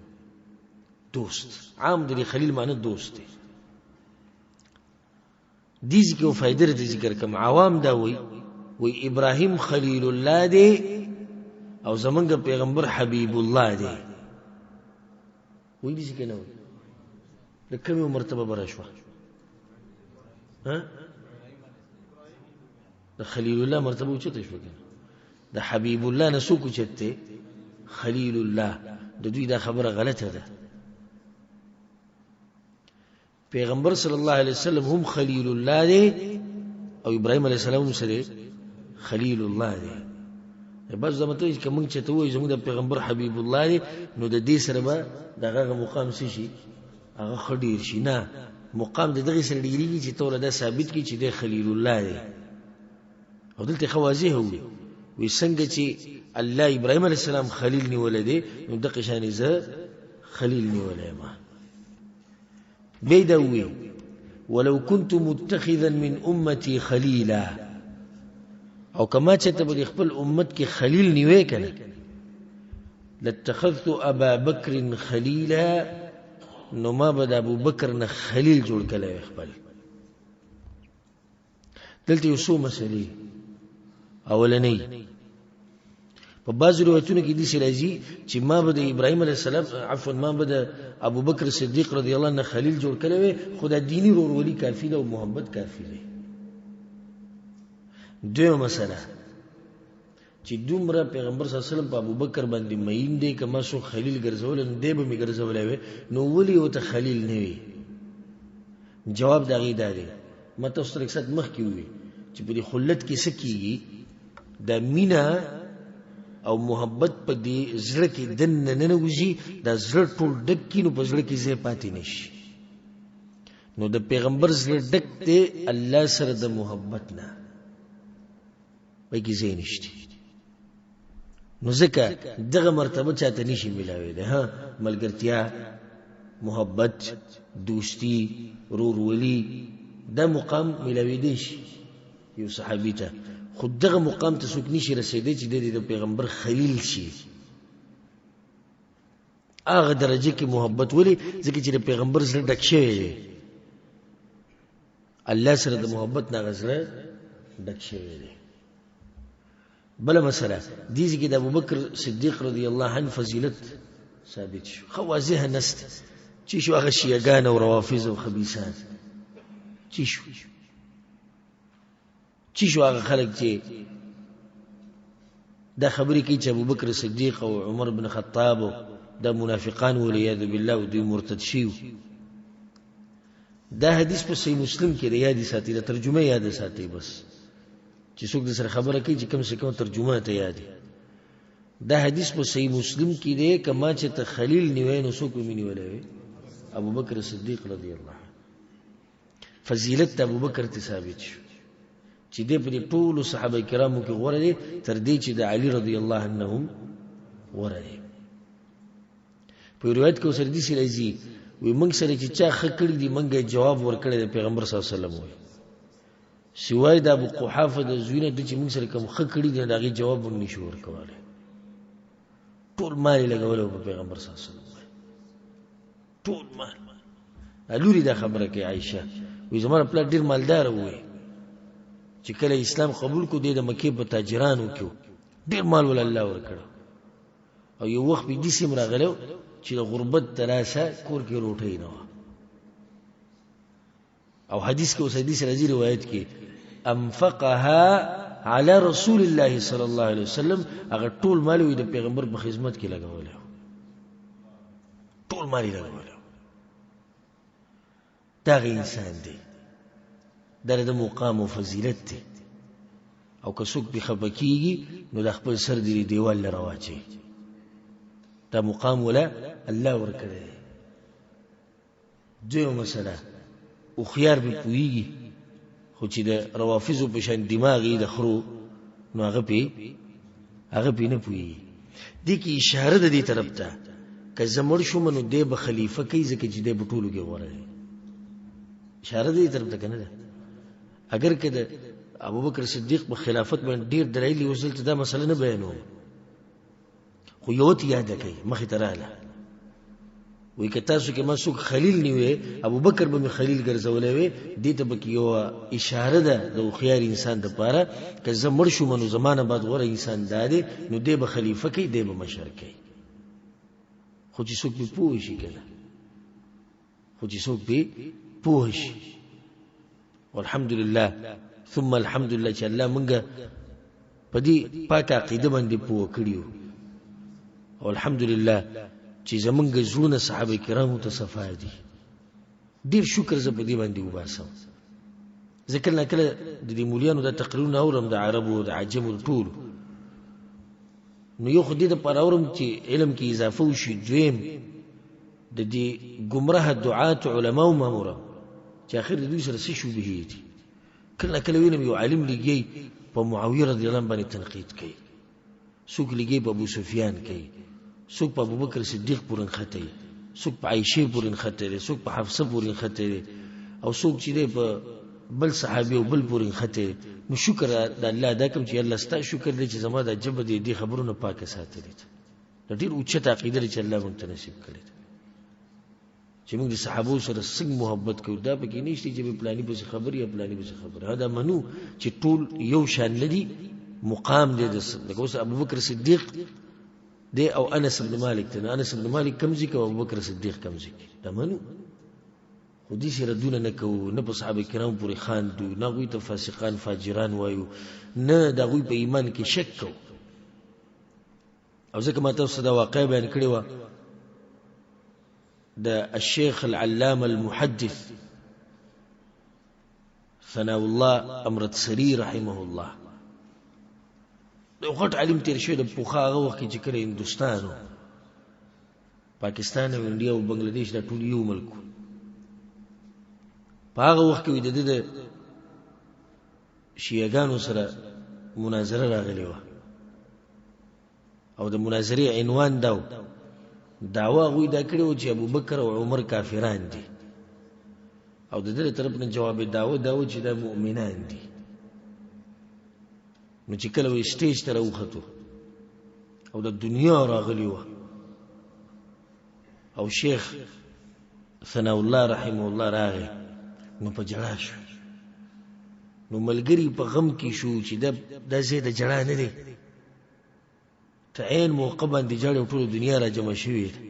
دوست. عام د خلیل معنی دوست دی. دې ځکه یو فایده راته ذکر کوم. عوام دا وی ابراهیم خلیل الله دی او زمونږ پیغمبر حبیب الله دی. وی دې ځکه نه وی د کومې مرتبه به راشوه؟ د خلیل الله مرتبه اوچته شوه که د حبیب الله نه څوک اوچت دی؟ خلیل الله. د دوی دا خبره غلطه ده. پیغمبر صلی الله علیه وسلم هم خلیل الله دی او ابراهیم علیه السلام هم سره خلیل الله دی. بس دا مطلب چې موږ چې ته وایو زموږ د پیغمبر حبیب الله دی، نو د دې سره به دغه مقام څه شي؟ هغه ښه ډېر شي. نه، مقام د دغې سره ډېرېږي چې ته دا ثابت کړي چې دی خلیل الله دی. او دلته ښه واضح وي، وی څنګه چې الله ابراهیم علیه السلام خلیل نیولی دی، نو دغه شانې زه خلیل نیولی یم. بیا دا ووی ولو كنت متخذا من امتي خلیلا، او کما چې ته به د خپل امت کې خلیل نیوی که نه، لاتخذت ابا بکر خلیلا، نو ما به د ابو بکر نه خلیل جوړ کړی وی خپل. دلته یو څو مسلې. اولنی، په بعضو روایتونو کې داسې راځي چې ما به د ابراهیم علیه السلام عفوا ما به د ابو بکر صدیق رضی الله عنه خلیل جوړ کړی وی، خو دا دیني ورورولي کافي ده او محبت کافي دی. دویمه مسله چې دومره پیغمبر صلی الله علیه وسلم په ابو بکر باندې مین دی، که ما څوک خلیل ګرځولی نو دی به مې ګرځولی وی، نو ولې ورته خلیل نه وي؟ جواب د هغې دا دی، ما تاسو ته اکثر مخکې ووي چې په دې خلت کې څه کېږي؟ دا مینه او محبت په دې زړه کې دننه ننوځي، دا زړه ټول ډک کي، نو په زړه کې ځای پاتې نشي. نو د پیغمبر زړه ډک دی الله سره د محبت نه، پکې ځای نشته. نو ځکه دغه مرتبه چاته نشي ملاویلی. ملګرتیا، محبت، دوستی، ورورولي، دا مقام ملاویدی شي یو صحابي ته، خو دغه مقام ته څوک نشي رسېدی چې د پیغمبر خلیل شي. هغه درجه کې محبت. ولې؟ ځکه چې د پیغمبر زړه ډک شوی دی، الله سره د محبت نه هغه زړه ډک شوی دی. بله مسله، دې ځای کې د ابوبکر صدیق رضی الله عنه فضیلت ثابت شو. ښه واضحه نسته چې شو هغه شیعګان او روافض او خبیثان چې شو هغه خلک چې دا خبرې کوي چې ابوبکر صدیق او عمر بن خطاب دا منافقان والعیاذ بالله او دوی مرتد شیو. دا حدیث په صحیح مسلم کې دی، یاد ساتي، دا ترجمه یاد ساتي بس، چې څوک د سره خبره کوي چې کم سے کم ترجمه ته یادي. دا حدیث په صحیح مسلم کې دی، کما چې ته خلیل نیوی نو څوک مې نیولی وی؟ ابوبکر صدیق رضی الله عنه. فضیلت د ابوبکر ته ثابت شو چې دې په ټولو صحابه کرامو کې غوره دی، تر دې چې د علي رضی الله عنه هم غوره دی. په روایت کې اوس حدیث راځي، وی موږ سره چې چا ښه کړي دي موږ یې جواب ورکړی د پیغمبر صلی الله علیه وسلم وی، سوای د ابو قحافه د زوینه د چې موږ سره کوم ښه کړي دي د هغې جواب موږ نشو ورکولی. ټول مال یې لګولی په پیغمبر صلی الله علیه وسلم، ټول مال. لوري دا خبره کوي عایشه، وی زما پلار ډېر مالداره وی، چې کله اسلام قبول کو دی د مکې په تاجرانو کې ډېر مال ول الله ورکړ، او یو وخت به دې سیم راغلی چې د غربت تراشه کور کې روټۍ نه وه. او حدیث کې اوس حدیث راځي روایت کې، انفقها علی رسول الله صلی الله علیه وسلم، هغه ټول مال وي د پیغمبر په خدمت کې لګولی، ټول مال یې لګولی. دغه انسان دی، دا د مقام او فضیلت دی. او که څوک پې خفه کېږي نو د خپل سر دې دیوال له راواچوي. دا مقام ولا الله ورکړی دی. دویمه مسله هوښیار به پوهیږي خو چې د روافضو په شان دماغ یې د خرو نو هغه پې نه پوهیږي. دې کې اشاره ده دې طرف ته که زه مړ شوم نو دی به خلیفه کوي ځکه چې دی به ټولو کې غوره دی. اشاره ده دې طرف ته که نه ده؟ اگر که د ابوبکر صدیق په خلافت باندې ډېر دلایل اوس دلته دا مسله نه بیانوم خو یو ته یاده کوي مخې ته راغله وایي که تاسو کې ما څوک خلیل نیوی ابوبکر به مې خلیل ګرځولی وی. دې ته به کې یوه اشاره ده د هوښیار انسان دپاره که زه مړ شوم نو زما نه بعد غوره انسان دا دی نو دی به خلیفه کوي دی به مشر کوي. خو چې څوک پې پوه شي که نه پوه شي والحمدلله ثم الحمدلله چې الله مونږه په دې پاکه عقیده باندې پوه کړي او الحمدلله چې زمونږ زړونه صحابه کرامو ته صفا دي. ډېر شکر زه په دې باندې وباسم. زه کله ناکله د دې مولیانو دا تقریرونه اورم د عربو د عجمو د ټولو نو یو خو دې دپاره اورم چې علم کې اضافه وشي. دویم د دې ګمراه دعات علماو مامورم چې آخر د دوی سره څه شبهې دي. کله ناکله وینم یو عالم لګي په معاویه رضی الله عنه باندې تنقید کوي، څوک لګي په ابو سفیان کوي، څوک په ابوبکر صدیق پورې نښتی، څوک په عایشه پورې نښتی دی، څوک په حفصه پورې نښتی دی او څوک چې دی په بل صحابي او بل پورې نښتی دی. نو شکر د الله ادا کوم چې الله ستا شکر دی چې زما دا ژبه دی دې خبرونه پاکه ساتلې ده. د ډېر اوچته عقیده چې الله موږ ته نصیب کړې ده چې موږ د صحابو سره څنګه محبت کوو. دا پکې نشته چې پلاني پسې خبر یا پلاني پسې خبر. دا منو چې ټول یو شان نه دي، مقام دی لکه اوس ابوبکر صدیق دی او انس بن مالک ته انس بن مالک کم ځای کوي او ابوبکر صدیق کم ځای کوي. دا منو خو دې سره ردونه نه کوو، نه په صحابه کرام پورې خاندو، نه هغوی ته فاسقان فاجران وایو، نه د هغوی په ایمان کې شک کوو. او ځکه ما تاسو دا واقعه بیان کړې وه د الشیخ العلامه المحدث ثناء الله امرتسری رحمه الله، د غټ عالم تیر شوی د پوخا هغه وخت کې چې کله هندوستان و پاکستان او انډیا او بنگلاديش دا ټول یو ملک په هغه وخت کې د دې شیعاګانو سره مناظره راغلی وه او د مناظرې عنوان دا و دعوا هغوی دا کړې وه چې ابوبکر او عمر کافران دي او د دې طرف نه جواب دعوه دا و چې دا مؤمنان دي. نو چې کله وی سټیج ته راوختو او د دنیا راغلی وه او شیخ ثناء الله رحمه الله راغی نو په جړا شو. نو ملګری په غم کې شو چې دا ځای د جړا نه دی، ته عین موقع باندې جړې ټوله دنیا را جمع شوې ده،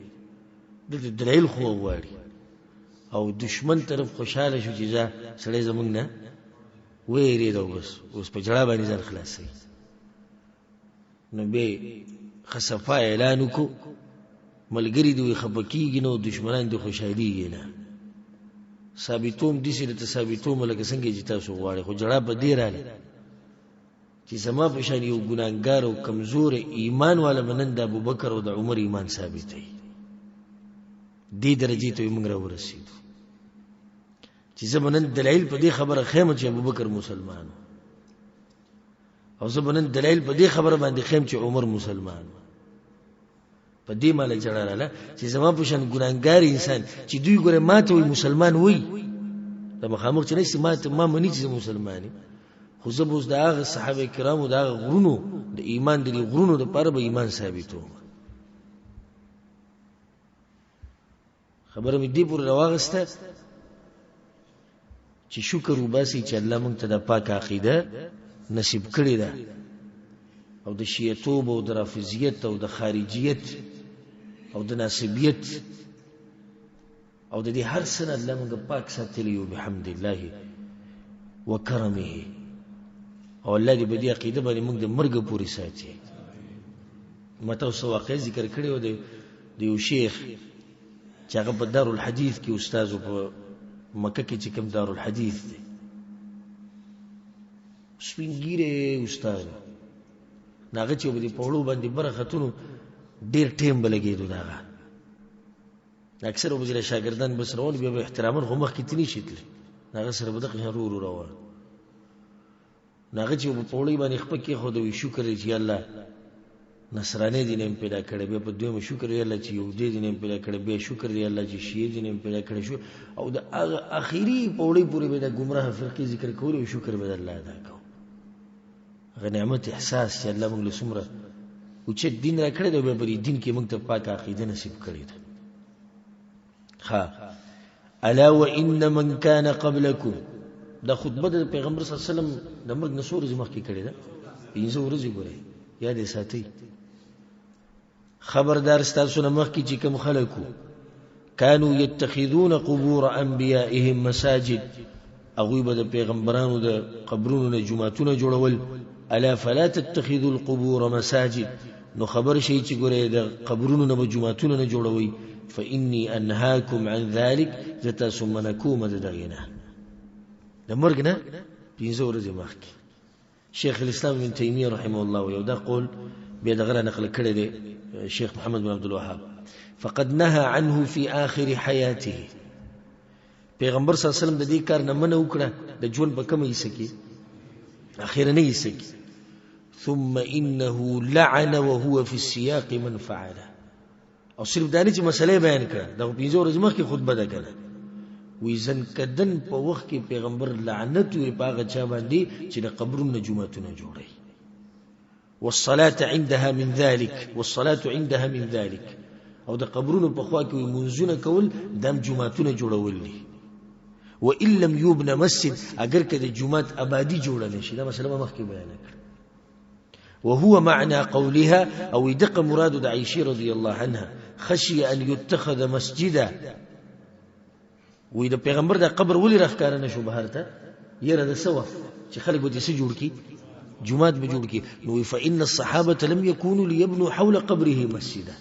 دلته دلایل خو غواړي او دشمن طرف خوشحاله شو چې ځه سړی زمونږ نه ویرېده او بس اوس په جړا باندې ځان خلاصوي. نو بیا ښه صفا اعلان وکړو ملګري دې خفه کېږي نه او دشمنان دې خوشحالېږي نه، ثابتوم داسې درته ثابتوم لکه څنګه چې تاسو غواړئ. خو جړا په دې راغلې چې زما په شان یو ګناهګار او کمزور ایمان والا به نن د ابوبکر او د عمر ایمان ثابتوي. دې درجې ته موږ راورسېدو چې زه به نن دلایل په دې خبره ښیم چې ابوبکر مسلمان او زه به نن دلایل په دې خبره باندې ښیم چې عمر مسلمان. په دې ماله جړا راله چې زما په شان ګناهګار انسان چې دوی ګوره ما ته وایي مسلمان وایي دا مخامخ چې نشي ما مني چې مسلمان یم، خو زه به اوس د هغه صحابه کرامو د هغه غرونو د ایمان د دې غرونو دپاره به ایمان ثابتوم. خبره مې دې پورې راواغسته چې شکر وباسي چې الله موږ ته د پاک عقیده نصیب کړې ده او د شیعتوب او د رافضیت او د خارجیت او د ناصبیت او د دې هر څه نه الله موږ پاک ساتلی یو بحمد الله وکرمه او الله دې په دې عقیده باندې موږ د مرګ پورې ساتي. ما تاسو واقع ذکر کړی و د یو شیخ چې هغه په دارالحدیث کې استاد په مکه کې چې کوم دارالحدیث دی سپین ګیره استاد ناغه چې په دې پهړو باندې برختونو ډیر ټیم بلګېدو دا اکثر وبزره شاګردان بس روان بیا به احتراما خو مخ کې تني شتل هغه سره به دغه رو روان ناغه چې په پوړی باندې خپل کې خو دوی شکر چې الله نصرانی دین پیدا کړی به په دوی شکر دی الله چې یو دین پیدا کړی به شکر دی الله چې شی دین پیدا کړی شو او د اخیری پوړی پورې به د گمراه فرقې ذکر کول او شکر به الله ادا کو غنیمت احساس چې الله موږ له سمره او چې دین را کړی دی به په دین کې موږ ته پاک عقیده نصیب کړی ده ها الا وان من كان قبلكم دا خطبه د پیغمبر صلی الله علیه وسلم د مرګ نشور زمخ کې کړی ده 15 ورځې ګورې یاد ساتي خبردار ستاسو نه مخ کې چې کوم خلکو كانوا يتخذون قبور انبيائهم مساجد اغوی به د پیغمبرانو د قبرونو نه جمعتونه جوړول الا فلا تتخذوا القبور مساجد نو خبر شي چې ګوره د قبرونو نه جمعتونه نه جوړوي فاني انهاكم عن ذلك ذات ثم نكوم دغینا د مرګ نه 15 ورځې مخکې شیخ الاسلام ابن تیمیه رحمه الله یو دا قول به دغه نقل کړی دی شیخ محمد بن عبد الوهاب فقد نهى عنه في آخر حياته پیغمبر صلی الله علیه وسلم د دې کار نه منع وکړه د ژوند په کومه حصہ کې اخیرنی حصہ کې ثم انه لعن وهو في السياق من فعله او صرف دانی چې مسئله بیان کړه دا 15 ورځې مخکې خطبه ده کړه وی زن کدن په وخت کې پیغمبر لعنت وی پاغه چا باندې چې د قبرونو جمعتونه جوړي والصلاه عندها من ذلك او د قبرونو په خوا کې منځونه کول دم جمعتونه جوړول دي وان لم يبنى مسجد اگر کده جمعت آبادی جوړه نشي دا مسله مخکې بیان کړه وهو معنى قولها او دق مراد د عائشه رضی الله عنها خشي ان يتخذ مسجدا وې د پیغمبر د قبر ولې راخکار نه شو بهر ته یره د سوا چې خلک به دې سې جوړ کی جمعات به جوړ کی نو فإن الصحابه لم يكونوا ليبنوا حول قبره مسجدا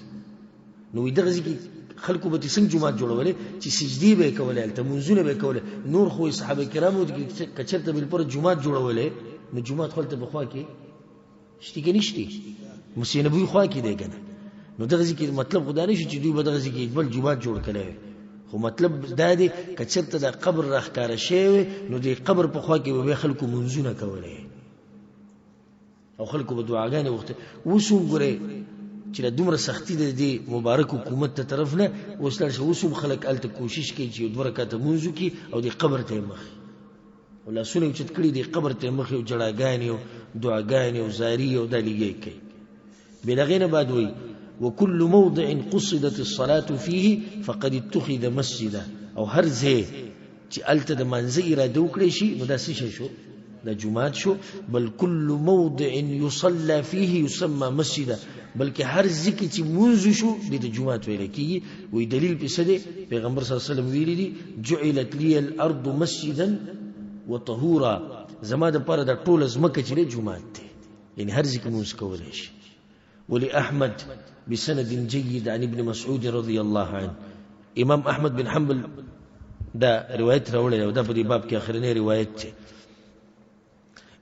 نو دغه ځکه خلکو به څنګه جمعات جوړولې چې سجدي به کولې ته منځونه به کولې نور خو صحابه کرامو د کچرته بل پر جمعات جوړولې نو جمعات خپل ته بخوا کې شتي کې نشتی مسینبوی خوا کې دی کنه نو دغه ځکه مطلب خدای نشي چې دوی به دغه ځکه بل جمعات جوړ کړي خو مطلب دا دی کچرته د قبر راخکار شي نو د قبر په خوا کې به خلکو منځونه کولې او خلکو به دعاګانې وخت وسوم ګره چې د دومره سختی د دې مبارک حکومت ته طرف نه وسلر شو وسوم خلک الته کوشش کوي چې دوه رکعات منځو کې او د قبر ته مخ ولا سونه چې کړي د قبر ته مخ او جړاګانې او دعاګانې او زاری او د لګي کوي بلغینه بعد وی وكل موضع قصدت الصلاة فيه فقد اتخذ مسجدا او هر ځای چې الته د منځ اراده وکړي شي نو دا څه شو د جمعات شو بل كل موضع يصلى فيه يسمى مسجدا بلکې هر ځکه چې منځ شو د جمعات ویل کیږي وی دلیل په څه دی پیغمبر صلی الله علیه وسلم ویلي دي جعلت لي الارض مسجدا وطهورا زما د پاره د ټول زمکه چې جمعات دي یعنی هر ځکه منځ کولای شي ولأحمد بسند جيد عن ابن مسعود رضي الله عنه امام احمد بن حنبل دا روایت راوړل او دا په دې باب کې اخرنی روایت ده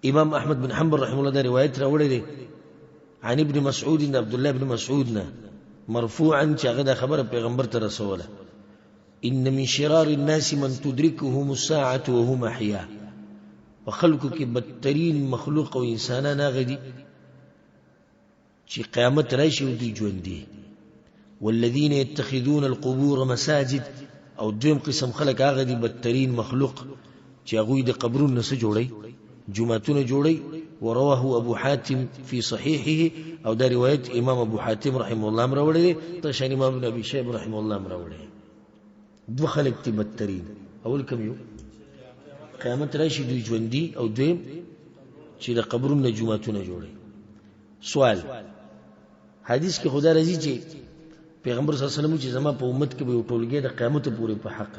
امام احمد بن حنبل رحمه الله دا روایت راوړل عن ابن مسعود عبد الله بن مسعود مرفوعا چې هغه دا خبره پیغمبر ته رسوله ان من شرار الناس من تدركهم الساعه وهم احياء وخلقك بدترین مخلوق او انسانان غدي چې قیامت راشي او دی ژوند دي والذین يتخذون القبور مساجد او دویم قسم خلک هغه دي بدترین مخلوق چې هغه د قبرونو نه جوړي جمعتونه جوړي ورواه ابو حاتم في صحيحه او دا روایت امام ابو حاتم رحمه الله مروړي تشان امام ابن ابي شيبه رحمه الله مروړي دو خلک دي بدترین اول کوم یو قیامت راشي دوی ژوند دي او دویم چې د قبرونو جمعتونه جوړي سوال حدیث کې خدا رضی چې پیغمبر صلی الله علیه وسلم چې زما په امت کې به ټولګي د قیامت پورې په حق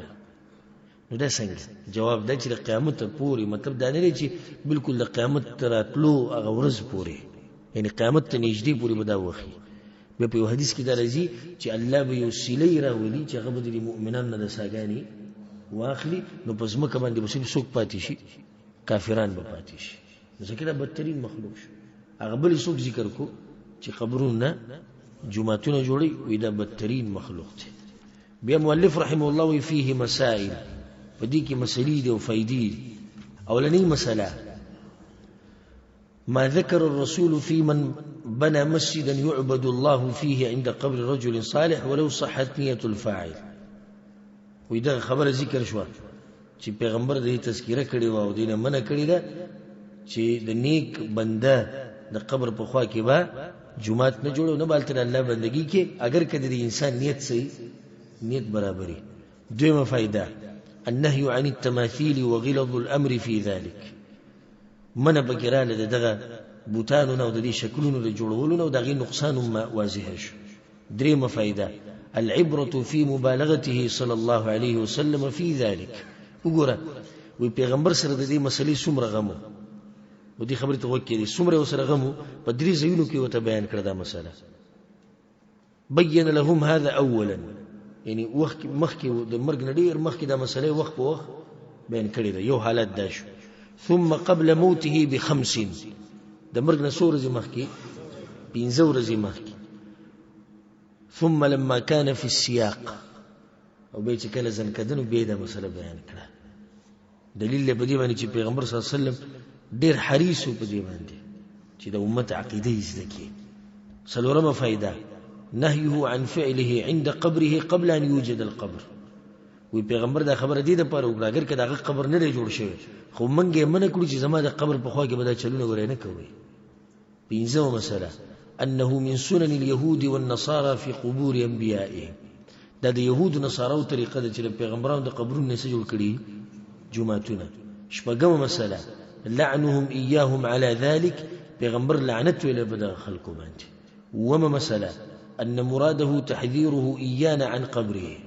نو دا څنګه جواب دی چې د قیامت پورې مطلب دا نه دی چې بالکل د قیامت تراتلو هغه ورځ پورې یعنی قیامت ته نږدې پورې به دا وخی به په حدیث کې دا رضی چې الله به یو سیلې راولي چې هغه د مؤمنانو د ساګانی واخلي نو پس مکه باندې به څوک پاتې شي کافران به پاتې شي ځکه دا بدترین مخلوق شو هغه بل څوک ذکر کو چې قبرونه جمعتونه جوړي وې دا بدترین مخلوق دی بیا مؤلف رحمه الله فيه مسائل فدي کې مسلې دي او فائدې دي. اولنی مسله ما ذكر الرسول في من بنى مسجدا يعبد الله فيه عند قبر رجل صالح ولو صحت نية الفاعل. وإذا خبر ذکر شو چې پیغمبر دې تذکرہ کړی و او دینه منع کړی ده چې د نیک بنده د قبر په خوا کې با جمعات نه جوړو نه بالته الله بندگی کې اگر کدی د انسان نیت صحیح نیت برابرۍ. دویمه فائدہ النهي عن التماثيل وغلظ الامر في ذلك. من بګراله دغه بوتانو نو د دې شکلونو له جوړولو نو دغه نقصان ما واضح شو. دریمه فائدہ العبرة في مبالغته صلى الله عليه وسلم في ذلك. وګوره وی پیغمبر سره د دې مسلې څومره غمو و دې خبرې ته وکړي څومره سره غمو په درې ځایونو کې وته بیان کړه دا مسله. بین لهم هذا اولا یعنی وخت مخکې د مرګ نه ډیر مخکې دا مسله وخت په وخت بیان کړی دا یو حالت دا شو. ثم قبل موته ب5 د مرګ نه څو ورځې مخکې 15 ورځې مخکې. ثم لما كان في السياق او به چې کله ځن کدنو به دا مسله بیان کړه. دلیل په دې باندې چې پیغمبر صلی الله علیه وسلم ډیر حریص په دې باندې چې د امت عقیده یې زده کړي. څلورمه فائدہ نهيه عن فعله عند قبره قبل ان يوجد القبر. وی پیغمبر دا خبره دې د پاره وکړه اگر کدا قبر نه جوړ شوی خو منګه منه کړو چې زما د قبر په خوا کې به دا چلونه غوړې نه کوي. پنځمه مسله انه من سنن اليهود والنصارى في قبور انبيائهم. دا د يهود نصاراو طریقه ده چې پیغمبرانو د قبرونو نه جوړ کړي جمعتونه. شپږمه مسله لعنهم اياهم على ذلك. پیغمبر لعنت ویل بد خلق باندې. وما مسله ان مراده تحذيره ايانا عن قبره.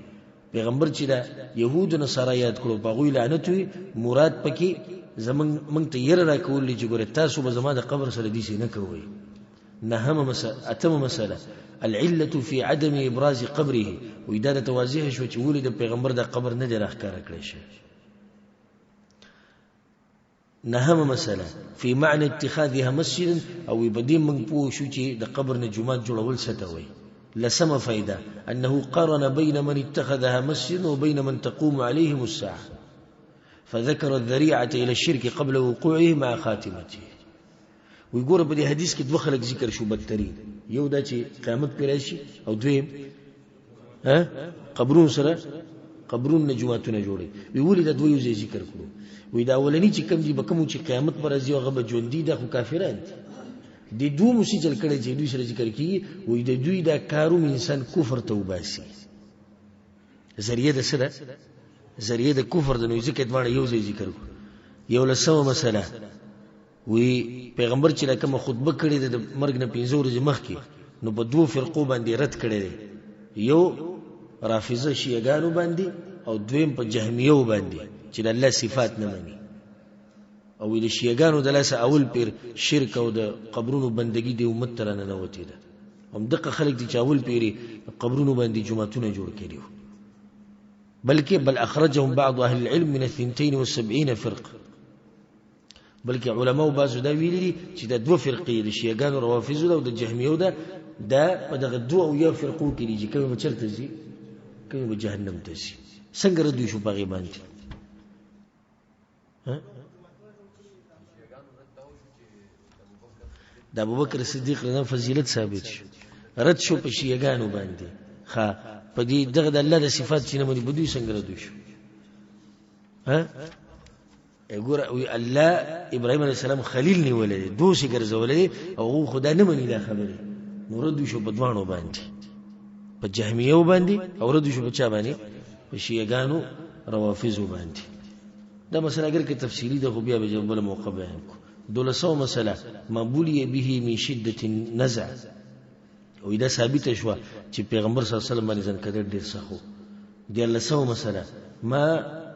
پیغمبر چې دا يهود نصارا یاد کړو باغوی لعنت وی مراد پکې زمون مونږ ته یې را کول چې ګوره تاسو به زما د قبر سره دي نه کوي. نهم مسله اتم مسله العله في عدم ابراز قبره. وإذا توازیه شو چې ولې د پیغمبر د قبر نه راخاره کړی شي. نهم مسله في معنى اتخاذها مسجدا او بدیم من پوه شو چې د قبر نه جمعه جوړول ستوي. لسم فائدة انه قارن بين من اتخذها مسجدا وبين من تقوم عليهم الساعه فذكر الذريعه الى الشرك قبل وقوعه مع خاتمته. ويقول په دې حدیث کې دوه خلک ذکر شو بدترین. یو دا چې قیامت پر راشي او دویم قبرون سره قبرون نه جمعتونه جوړي. ویولې دا دوی یو ذکر کړو. وی دا ولني چې کوم دي بکمو چې قیامت پر راځي هغه به ژوند دي د خو کافران دي. د دوه مسجل کړي چې دوی سره ذکر کیږي. وی د دوی دا کاروم انسان کفر ته وباسي. ذریعہ د سره ذریعہ د کفر د نو ذکر باندې یو ذکر کړو. یو لسمه مسله وی پیغمبر چې کوم خطبه کړې د مرګ نه 15 ورځې مخکې نو په دوه فرقو باندې رد کړي. یو رافضه شیعاګانو باندې او دویم په جهمیو باندې چې د الله صفات نه مانی. او د شیعاګانو د لاسه اول پیر شرک او د قبرونو بندگی دی امت تر نه نوتی ده. هم دغه خلک دي چې اول پیری قبرونو باندې جمعتونه جوړ کړي. بلکې بل اخرجهم بعض اهل العلم من 72 فرقه. بلکې علماو بعضو دا ویلي چې د دوه فرقې د شیعاګانو روافضو او د جهمیو ده دا په دغه دوه او یو فرقو کې دي چې کوم چرته زی کوم جهنم ته زی. څنګه ردوی شو په غیبان دي د ابوبکر صدیق رضی فضیلت ثابت شو رد شو په شیعاګانو باندې. ها په دې دغه د الله د صفات چې نه مونږ بدوی څنګه ردوی شو. ګور الله ابراهيم عليه السلام خلیل نیولې دوی ګرځولې او خدا نه مني دا خبره. نو ردوی شو په دوانو باندې په جهمیو باندې او ردوی شو په چا باندې په شیعاګانو روافضو باندې. دا مسله اگر کې تفصیلی ده خو بیا به بل موقع بیان کو. دولسو مسله مقبولی به من شدت النزع. او دا ثابت شو چې پیغمبر صلی الله علیه وسلم باندې ځن کړه ډیر سخو. دولسو مسله ما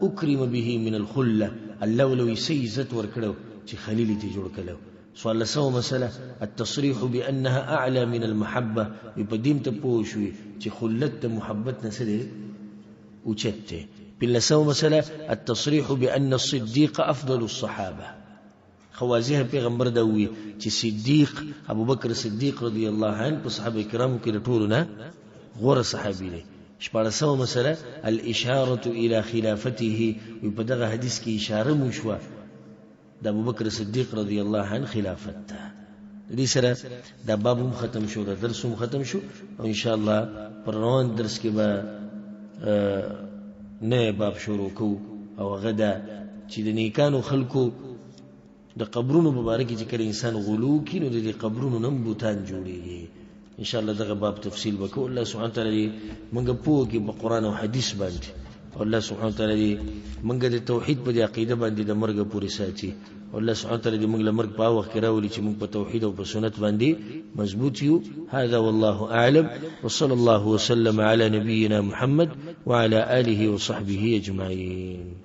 اکرم به من الخله. الله ولو يسي عزت ورکړو چې خلیل دې جوړ کړو. سوال لسو مسله التصريح بانها اعلى من المحبه. بقدیم ته پوه شوې چې خلت محبت نسره اوچته. بلسو مسله التصريح بان الصديق افضل الصحابه. خوازیه پیغمبر دا وی چې صدیق ابو بکر صدیق رضی الله عنه په صحابه کرامو کې ټولو نه غوره صحابي دی. شپارسو مسله الاشاره الى خلافته، په دغه حدیث کې اشاره مو شوه د ابوبکر صدیق رضی الله عنه خلافت ته. دې سره دا باب هم ختم شو، دا درس هم ختم شو، او ان شاء الله پر روان درس کې به نه باب شروع کو، او غدا چې د نیکانو خلکو د قبرونو مبارک چې کله انسان غلو کینو د قبرونو نم بوتان جوړیږي. ان شاء الله دغه باب تفصیل وکړو. الله سبحانه وتعالى موږ په کې په قران او حدیث باندې، او الله سبحانه وتعالى موږ د توحید په عقیده باندې د مرګ پورې ساتي، او الله سبحانه وتعالى موږ له مرګ په وخت کې راولي چې موږ په توحید او په سنت باندې مضبوط یو. هذا والله اعلم، وصلى الله وسلم على نبينا محمد وعلى آله وصحبه اجمعين.